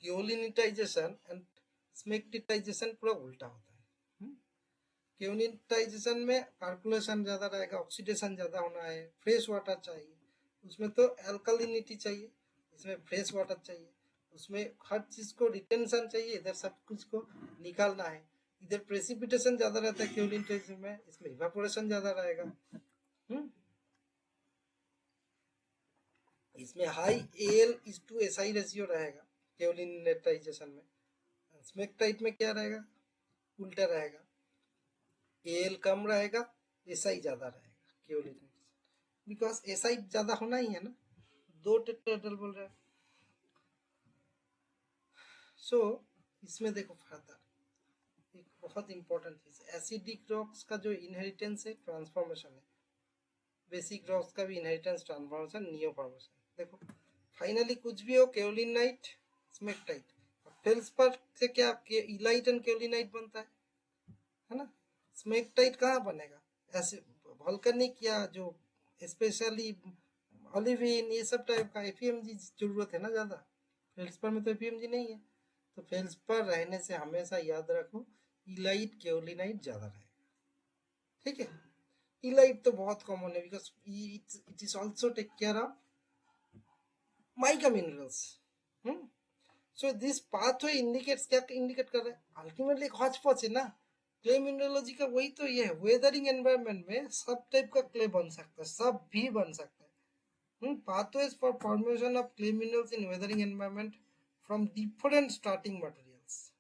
S1: केओलिनिटाइजेशन एंड स्मेग्नेटाइजेशन पूरा उल्टा होता है। केओलिनिटाइजेशन में कार्कुलेशन ज्यादा रहेगा, ऑक्सीडेशन ज्यादा होना है, फ्रेश वाटर चाहिए, उसमें तो अल्कलिनिटी चाहिए, इसमें फ्रेश वाटर चाहिए, उसमें हर चीज को रिटेंशन चाहिए, इधर सब कुछ को निकालना है। इधर प्रेसिपिटेशन ज्यादा रहता है केओलिनिटाइजेशन में, इसमें इवापोरेशन ज्यादा रहेगा। इसमें हाई Al:SI रेशियो रहेगा केओलिनिटाइजेशन में। स्मेग्नेटाइट में क्या रहेगा, उल्टा रहेगा, Al कम रहेगा, SI ज्यादा रहेगा केओलिनिटाइजेशन, बिकॉज SI ज्यादा होना ही है ना, 2 टेट्राहेड्रल बोल रहा है। सो इसमें देखो फर्दर एक बहुत इंपॉर्टेंट चीज, एसिडिक रॉक्स का जो इनहेरिटेंस है ट्रांसफॉर्मेशन है, बेसिक रॉक्स का भी इनहेरिटेंस ट्रांसफॉर्मेशन नियो फॉर्मेशन। देखो फाइनली कुछ भी हो, केओलिनाइट स्मेग्नेटाइट, फेल्सपार से क्या इलाइट एंड केओलिनाइट बनता है ना। स्मेग्नेटाइट कहाँ बनेगा, ऐसे वोल्केनिक या जो स्पेशली ओलिविन ये सब टाइप का एफईएमजी जरूरत है ना ज्यादा, फेल्सपार में तो एफईएमजी नहीं है, तो फेल्सपार रहने से हमेशा याद रखो इलाइट केओलिनाइट ज्यादा रहेगा, ठीक है। इलाइट तो बहुत कॉमन है, because it is also take care of mica minerals. So this pathway indicates, क्या इंडिकेट कर रहा है, अल्टीमेटली एक हॉच पॉच है ना। क्ले मिनरोलॉजी का वही तो ये है, वेदरिंग एनवायरनमेंट में सब टाइप का क्ले बन सकता है, सब भी बन सकता है। Pathways for formation of clay minerals in weathering environment from different starting materials.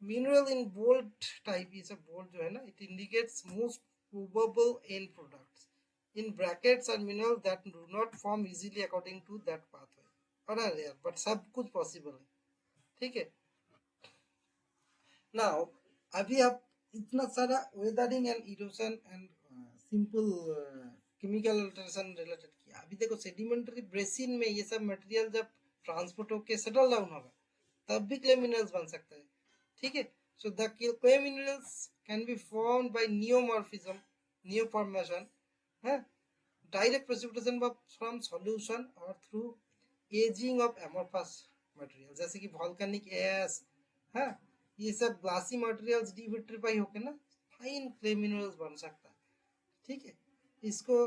S1: Mineral in bold type, ये सब बोल्ड जो है ना, it indicates most probable end products, in brackets are minerals that do not form easily according to that pathway और are rare, but सब कुछ possible है, ठीक है। नाउ अभी आप इतना सारा weathering and erosion and simple chemical alteration related किया, अभी देखो सेडिमेंटरी ब्रेसिन में ये सब मटेरियल जब ट्रांसपोर्ट होके सेटल डाउन होगा तब भी क्ले मिनरल्स बन सकता है, ठीक है। So the clay minerals can be formed by neomorphism, neo formation है, direct precipitation from solution or through aging of amorphous material, जैसे कि volcanic ash है, ये सब ग्लासी मटेरियल्स डिविट्रीफाई होके ना फाइन क्ले मिनरल्स बन सकता है, ठीक है। इसको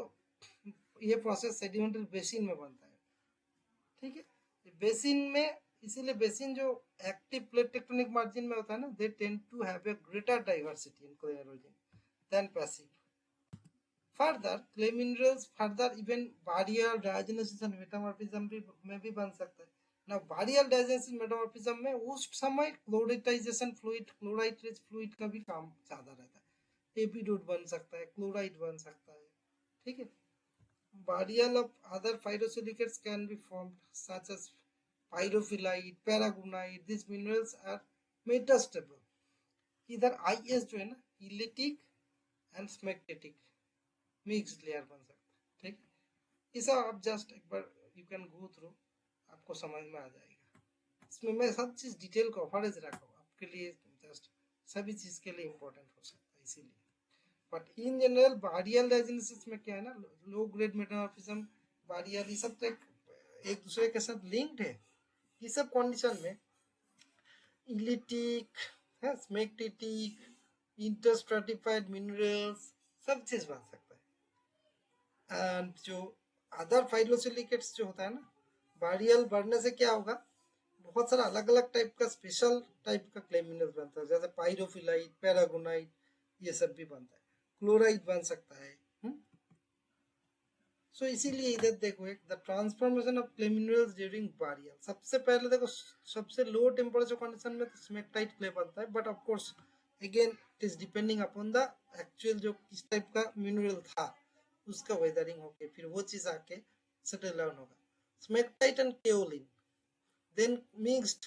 S1: ये प्रोसेस सेडिमेंटरी बेसिन में बनता है, ठीक है। बेसिन में इसीलिए बेसिन जो एक्टिव प्लेट टेक्टोनिक मार्जिन में होता है ना, they tend to have a greater diversity in clay erosion than passive. Further clay minerals further even burial diagenesis and metamorphism में भी बन सकता है ना। बारियल डायजेनेसिस मेटामॉर्फिज्म में उस समय क्लोराइटाइजेशन फ्लूइड, क्लोराइड रिच फ्लूइड का भी काम ज्यादा रहता है, एपिडोट बन सकता है, क्लोराइड बन सकता है, ठीक है। Burial of other phyllosilicates can be formed such as pyrophyllite, paragonite, this minerals are metastable. इधर आईएस जो है ना, illitic and smectitic mixed layer बन सकता है, ठीक है। ये सब आप जस्ट एक बार यू कैन गो थ्रू, आपको समझ में आ जाएगा। इसमें मैं सब चीज डिटेल कवरेज रखा हूँ आपके लिए, जस्ट सभी चीज के लिए इम्पोर्टेंट हो सकता है इसीलिए। बट इन जनरल बारियल डायजेनेसिस में क्या है ना, लो ग्रेड मेटामॉर्फिज्म, बारियल, ये सब तो एक दूसरे के साथ लिंक्ड है। ये सब कंडीशन में इलिटिक है, स्मेग्नेटिक, इंटरस्ट्रेटिफाइड मिनरल्स सब चीज बन सकता है। एंड जो अदर फाइलोसिलिकेट्स जो होता है ना, बारियल बढ़ने से क्या होगा, बहुत सारा अलग अलग टाइप का स्पेशल टाइप का क्ले मिनरल्स बनता है, जैसे पाइरोफिलाइट, पैरागोनाइट, ये सब भी बनता है, क्लोराइड बन सकता है। सो इसीलिए इधर देखो एक the transformation of clay minerals during burial, सबसे पहले देखो सबसे लो टेम्परेचर कंडीशन में तो स्मेग्नेटाइट क्ले बनता है, but of course again it is depending upon the actual जो किस टाइप का मिनरल था, उसका वेदरिंग होके फिर वो चीज आके सेटल डाउन होगा। Smectite and kaolin, then mixed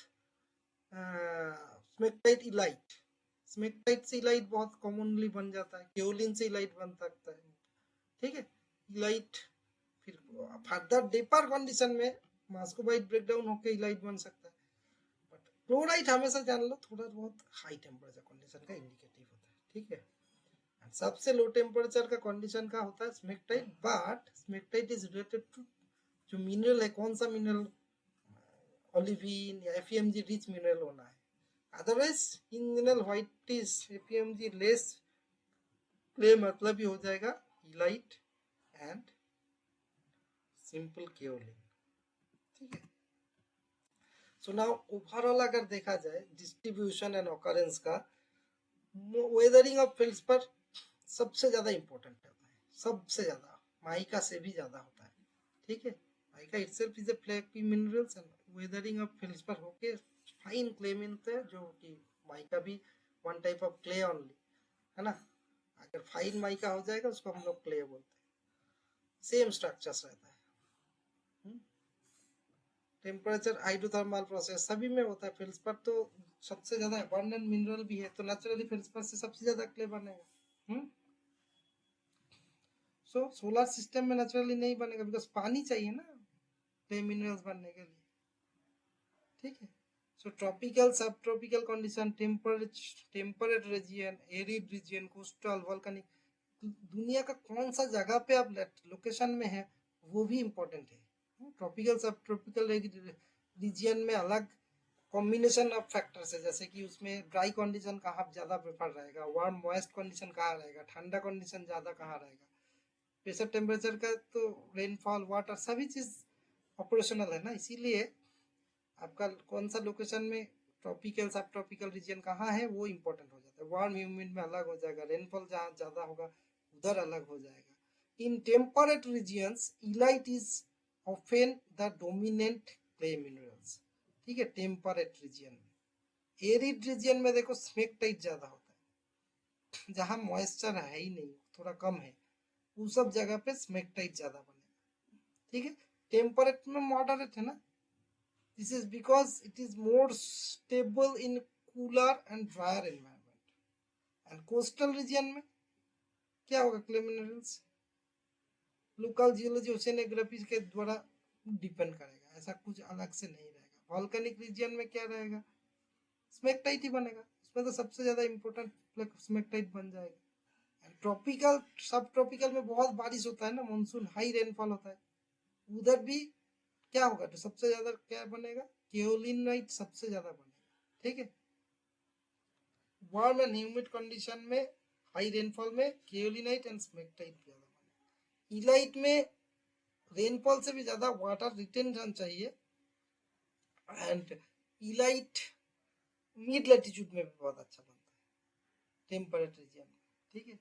S1: smectite illite, smectite से इलाइट बहुत कॉमनली बन जाता है, केओलिन से इलाइट बन सकता है, ठीक है। इलाइट फिर फर्दर डीपर कंडीशन में मस्कोबाइट ब्रेकडाउन होकर इलाइट बन सकता है। बट क्लोराइट हमेशा जान लो थोड़ा बहुत हाई टेम्परेचर कंडीशन का इंडिकेटिव होता है, ठीक है। सबसे लो टेम्परेचर का कंडीशन का होता है smectite, but smectite is related to जो मिनरल है, कौन सा मिनरल, ओलिविन या एफईएमजी रिच मिनरल होना है। Otherwise in mineral white is FEMG less clay मतलब ही हो जाएगा इलाइट एंड सिंपल केओलिन, ठीक है। सो नाउ ओवरऑल अगर देखा जाए डिस्ट्रीब्यूशन एंड ऑकरेंस का, वेदरिंग ऑफ फेल्सपर सबसे ज्यादा इंपॉर्टेंट होता है, सबसे ज्यादा माइका से भी ज्यादा होता है, ठीक है। Mica itself is a flaky minerals and weathering of feldspar होके फाइन क्ले मिलते हैं, जो कि माइका भी one type of clay only है ना। अगर फाइन माइका हो जाएगा उसको हम लोग क्ले बोलते हैं। सेम स्ट्रक्चर्स रहता है। टेम्परेचर हाइड्रोथर्मल प्रोसेस सभी में होता है। फेल्सपर तो सबसे ज्यादा अबंडेंट मिनरल भी है, तो नेचुरली फेल्सपर से सबसे ज्यादा क्ले बनेगा। सो सोलर सिस्टम में नेचुरली नहीं बनेगा, बिकॉज पानी चाहिए ना क्ले मिनरल्स बनने के लिए, ठीक है। सो ट्रॉपिकल सब tropical condition, temperate region, arid region, coastal, volcanic, दुनिया का कौन सा जगह पे आप लोकेशन में है वो भी इम्पोर्टेंट है। ट्रॉपिकल सब ट्रॉपिकल रीजन में अलग कॉम्बिनेशन ऑफ फैक्टर्स है, जैसे कि उसमें ड्राई कंडीशन कहाँ ज्यादा प्रेफर रहेगा, वार्म मॉइस्ट कंडीशन कहाँ रहेगा, ठंडा कंडीशन ज्यादा कहाँ रहेगा, प्रेशर टेम्परेचर का, तो रेनफॉल, वाटर सभी चीज ऑपरेशनल है ना। इसीलिए आपका कौन सा लोकेशन में ट्रॉपिकल सब ट्रॉपिकल रीजन कहाँ है वो इम्पोर्टेंट हो जाता है। वार्म ह्यूमिड में अलग हो जाएगा, रेनफॉल जहाँ ज्यादा होगा उधर अलग हो जाएगा। In temperate regions elite is often the dominant clay minerals, ठीक है, टेम्परेट रीजियन में। एरिड रीजियन में देखो स्मेकटाइट ज्यादा होता है, जहाँ मॉइस्चर है ही नहीं, थोड़ा कम है, उस सब जगह पे स्मेकटाइट ज्यादा बनेगा, ठीक है। टेम्परेट में मॉडरेट है ना, this is because it is more stable in cooler and drier environment. And coastal region में क्या होगा, clay minerals local geology oceanography के द्वारा डिपेंड करेगा, ऐसा कुछ अलग से नहीं रहेगा। वॉल्केनिक रीजन में क्या रहेगा, स्मेकटाइट ही बनेगा, उसमें तो सबसे ज्यादा इंपॉर्टेंट स्मेकटाइट बन जाएगा। एंड ट्रॉपिकल सब ट्रॉपिकल में बहुत बारिश होता है ना, मानसून हाई रेनफॉल होता है, उधर भी क्या होगा, तो सबसे ज्यादा क्या बनेगा, केओलिनाइट सबसे ज्यादा बनेगा, ठीक है। वार्म एंड ह्यूमिड कंडीशन में हाई रेनफॉल में केओलिनाइट एंड स्मेकटाइट ज्यादा बनेगा। इलाइट में रेनफॉल से भी ज्यादा वाटर रिटेंशन चाहिए, एंड इलाइट मिड लैटिट्यूड में भी बहुत अच्छा बनता है, टेम्परेट रीजन में, ठीक है।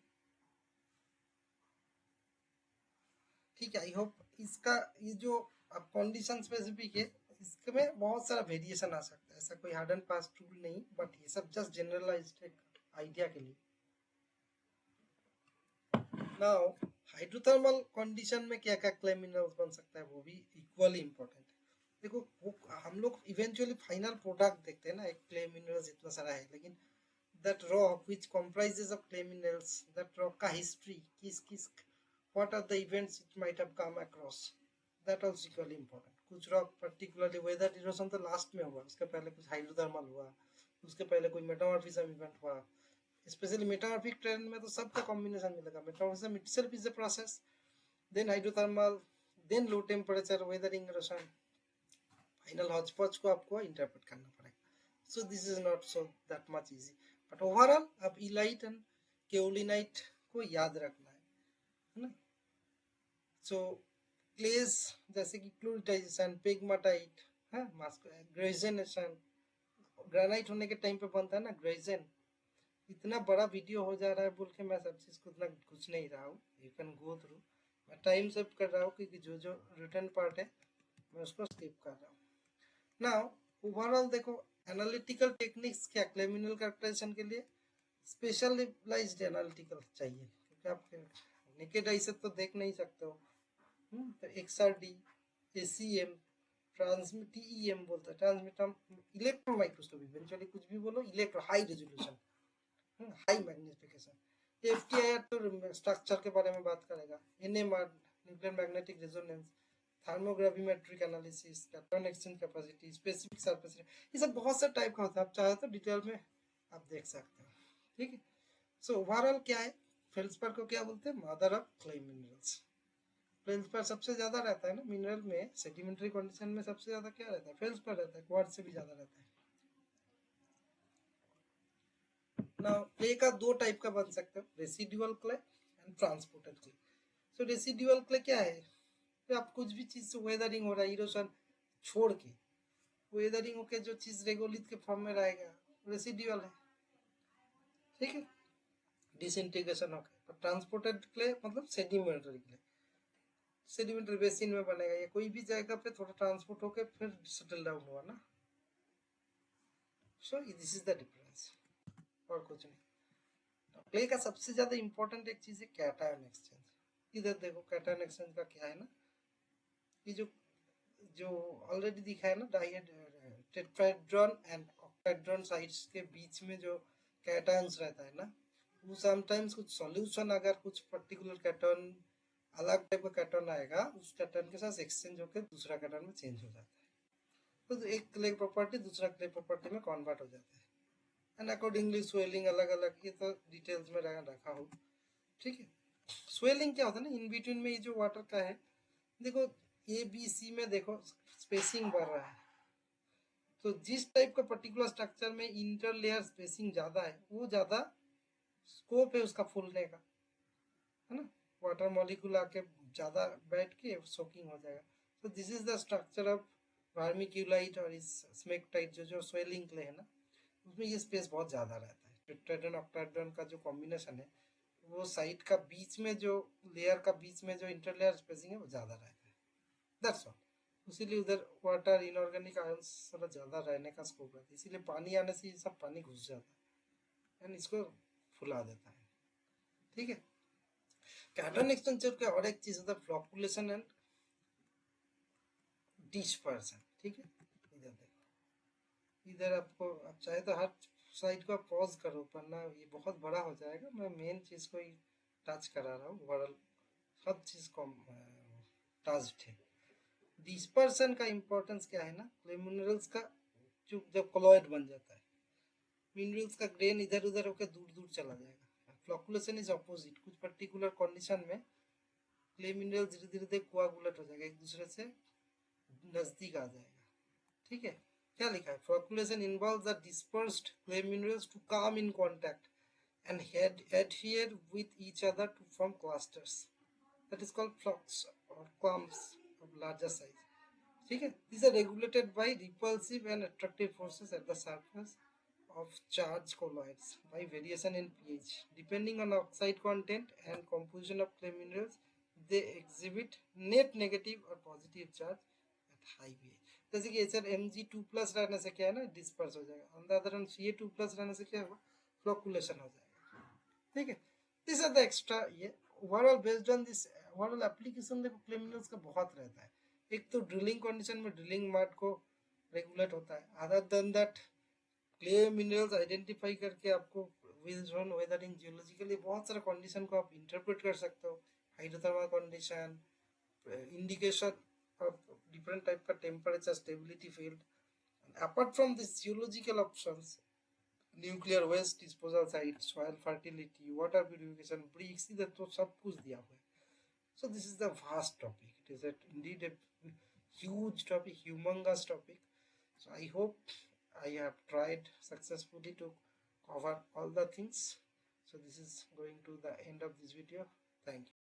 S1: ठीक है, आई होप इसका ये जो अब कंडीशन स्पेसिफिक है, इसमें बहुत सारा वेरिएशन आ सकता है, ऐसा कोई हार्ड एंड फास्ट रूल नहीं, बट ये सब जस्ट जनरलाइज्ड एक आइडिया के लिए। नाउ हाइड्रोथर्मल कंडीशन में क्या क्या क्ले मिनरल्स बन सकता है वो भी इक्वली इंपॉर्टेंट है। देखो वो हम लोग इवेंचुअली फाइनल प्रोडक्ट देखते हैं ना, एक क्ले मिनरल्स इतना सारा है, लेकिन that rock which comprises of clay minerals, that rock का हिस्ट्री, किस किस what are the events it might have come across, that also equally important। कुछ रॉक पर्टिकुलरली वेदर इरोजन तो लास्ट में हुआ, उसके पहले कुछ हाइड्रोथर्मल हुआ, उसके पहले कोई मेटामॉर्फिज्म इवेंट हुआ। स्पेशली मेटामॉर्फिक ट्रेंड में तो सबका कॉम्बिनेशन मिलेगा, metamorphism itself is a process, then hydrothermal, then low temperature weathering erosion, final hotchpotch को आपको इंटरप्रेट करना पड़ेगा। So this is not so that much easy, but overall आप इलाइट एंड केओलिनाइट को याद रखना है ना। सो क्लेस जैसे कि क्लोरिटाइजेशन, पेगमाटाइट, ग्रेजेनेशन, ग्रेनाइट होने के टाइम पे बनता है ना ग्रेजेन। इतना बड़ा वीडियो हो जा रहा है बोल के मैं सब चीज़ को उतना कुछ नहीं रहा हूँ, यू कैन गो थ्रू। मैं टाइम सेव कर रहा हूँ क्योंकि जो जो रिटर्न पार्ट है मैं उसको स्किप कर रहा हूँ। नाउ ओवरऑल देखो एनालिटिकल टेक्निक्स क्या, क्लेमिनल कैरेक्टराइजेशन के लिए स्पेशलाइज्ड एनालिटिकल चाहिए, क्योंकि आप नेकेड आई से तो देख नहीं सकते हो। तो XRD, ACM, ट्रांसमिट TEM बोलता है, ट्रांसमिट इलेक्ट्रॉन माइक्रोस्कोपी, इवेंचुअली कुछ भी बोलो, electro high resolution, high magnification. FTIR तो स्ट्रक्चर के बारे में बात करेगा, NMR nuclear magnetic resonance, thermogravimetric analysis, cation exchange capacity, specific surface, ये सब बहुत से टाइप का होता है, आप चाहे तो डिटेल में आप देख सकते हो। ठीक है, सो ओवरऑल क्या है, फेल्सपर को क्या बोलते हैं, mother of clay minerals. Feldspar सबसे ज्यादा रहता है ना मिनरल में, सेडिमेंट्री कंडीशन में सबसे ज्यादा क्या रहता है, फेल्सपर रहता है, क्वार्ट्ज से भी ज्यादा रहता है ना। क्ले का दो टाइप का बन सकते हो, residual clay and transported clay. So residual clay क्या है, तो आप कुछ भी चीज से वेदरिंग हो रहा है, इरोशन छोड़ के वेदरिंग होके जो चीज रेगोलिथ के फॉर्म में रहेगा रेसिडुअल है। ठीक है, डिसइंटीग्रेशन होकर। तो ट्रांसपोर्टेड क्ले मतलब सेडिमेंटरी क्ले, सेडिमेंटरी बेसिन में बनेगा, या कोई भी जगह पे थोड़ा ट्रांसपोर्ट होकर फिर सेटल डाउन हुआ ना। सो दिस इज द डिफरेंस, और कुछ नहीं। क्ले का सबसे ज्यादा इंपॉर्टेंट एक चीज है कैटायन एक्सचेंज। इधर देखो कैटायन एक्सचेंज का क्या है ना, ये जो जो ऑलरेडी दिखा है ना, डाइहेड टेट्राहेड्रॉन एंड ऑक्टाहेड्रॉन साइड्स के बीच में जो कैटायंस रहता है ना, वो समटाइम्स कुछ सॉल्यूशन, अगर कुछ पर्टिकुलर कैटन अलग टाइप का कैटन आएगा, उस कैटन के साथ एक्सचेंज होकर दूसरा कैटन में चेंज हो जाता है, तो एक क्ले प्रॉपर्टी दूसरा क्ले प्रॉपर्टी में कन्वर्ट हो जाता है, एंड अकॉर्डिंगली स्वेलिंग अलग अलग, ये तो डिटेल्स में रखा हो। ठीक है, स्वेलिंग क्या होता है ना, इन बिटवीन में ये जो वाटर का है, देखो ए बी सी में देखो स्पेसिंग बढ़ रहा है, तो जिस टाइप का पर्टिकुलर स्ट्रक्चर में इंटर लेयर स्पेसिंग ज्यादा है, वो ज्यादा स्कोप है उसका फूलने का, है ना। वाटर मॉलिक्यूल आके ज्यादा बैठ के सोकिंग हो जाएगा। तो this is the structure of vermiculite और इस स्मेक्टाइट, जो स्वेलिंग क्ले है ना, उसमें ये स्पेस बहुत ज्यादा रहता है। टेट्राहेड्रॉन ऑक्टाहेड्रॉन का जो कॉम्बिनेशन है, वो साइड का बीच में जो लेयर का बीच में जो इंटर लेयर स्पेसिंग है वो ज्यादा रहता है, दैट्स ऑल। इसीलिए उधर वाटर इनऑर्गेनिक आयंस थोड़ा ज्यादा रहने का स्कोप रहता है, इसीलिए पानी आने से ये सब पानी घुस जाता है एंड इसको फुला देता है। ठीक है, कैटन एक्सचेंजर का और एक चीज होता है फ्लॉकुलेशन एंड डिस्पर्सन। ठीक है, इधर देखो, इधर आपको आप चाहे तो हर साइड को पॉज करो, वरना ये बहुत बड़ा हो जाएगा, मैं मेन चीज को ही टच करा रहा हूँ, ओवरऑल सब चीज को टच है। डिस्पर्सन का इंपॉर्टेंस क्या है ना, क्ले मिनरल्स का जो जब कोलॉइड बन जाता है, मिनरल्स का ग्रेन इधर उधर होकर दूर दूर चला जाएगा। फ्लॉकुलेशन इज ऑपोजिट, कुछ पर्टिकुलर कंडीशन में क्ले मिनरल धीरे धीरे कोआगुलेट हो जाएगा, एक दूसरे से नजदीक आ जाएगा। ठीक है, क्या लिखा है, flocculation involves the dispersed clay minerals to come in contact and adhere with each other to form clusters, that is called flux or clumps of larger size. ठीक है, these are regulated by repulsive and attractive forces at the surface of charged colloids by variation in pH. Depending on oxide content and composition of clay minerals, they exhibit net negative or positive charge at high pH. जैसे कि H M G two plus रहने से क्या है ना, disperse हो जाएगा, on the other hand C A two plus रहने से क्या होगा, फ्लॉकुलेशन हो जाएगा। ठीक है, दिस आर द एक्स्ट्रा, ये overall based on this overall application देखो क्ले मिनरल्स का बहुत रहता है। एक तो ड्रिलिंग कंडीशन में ड्रिलिंग मार्ट को रेगुलेट होता है, other than that clay minerals identify करके आपको बेस्ड ऑन वेदरिंग जियोलॉजिकली बहुत सारे कंडीशन को आप इंटरप्रेट कर सकते हो, hydrothermal condition, indication of different type का temperature, stability field. Apart from this geological options, nuclear waste disposal site, soil fertility, water purification, bricks, इधर तो सब कुछ दिया हुआ है। So this is the vast topic. It is indeed a huge topic, humongous topic. So I hope I have tried successfully to cover all the things. So this is going to the end of this video. Thank you.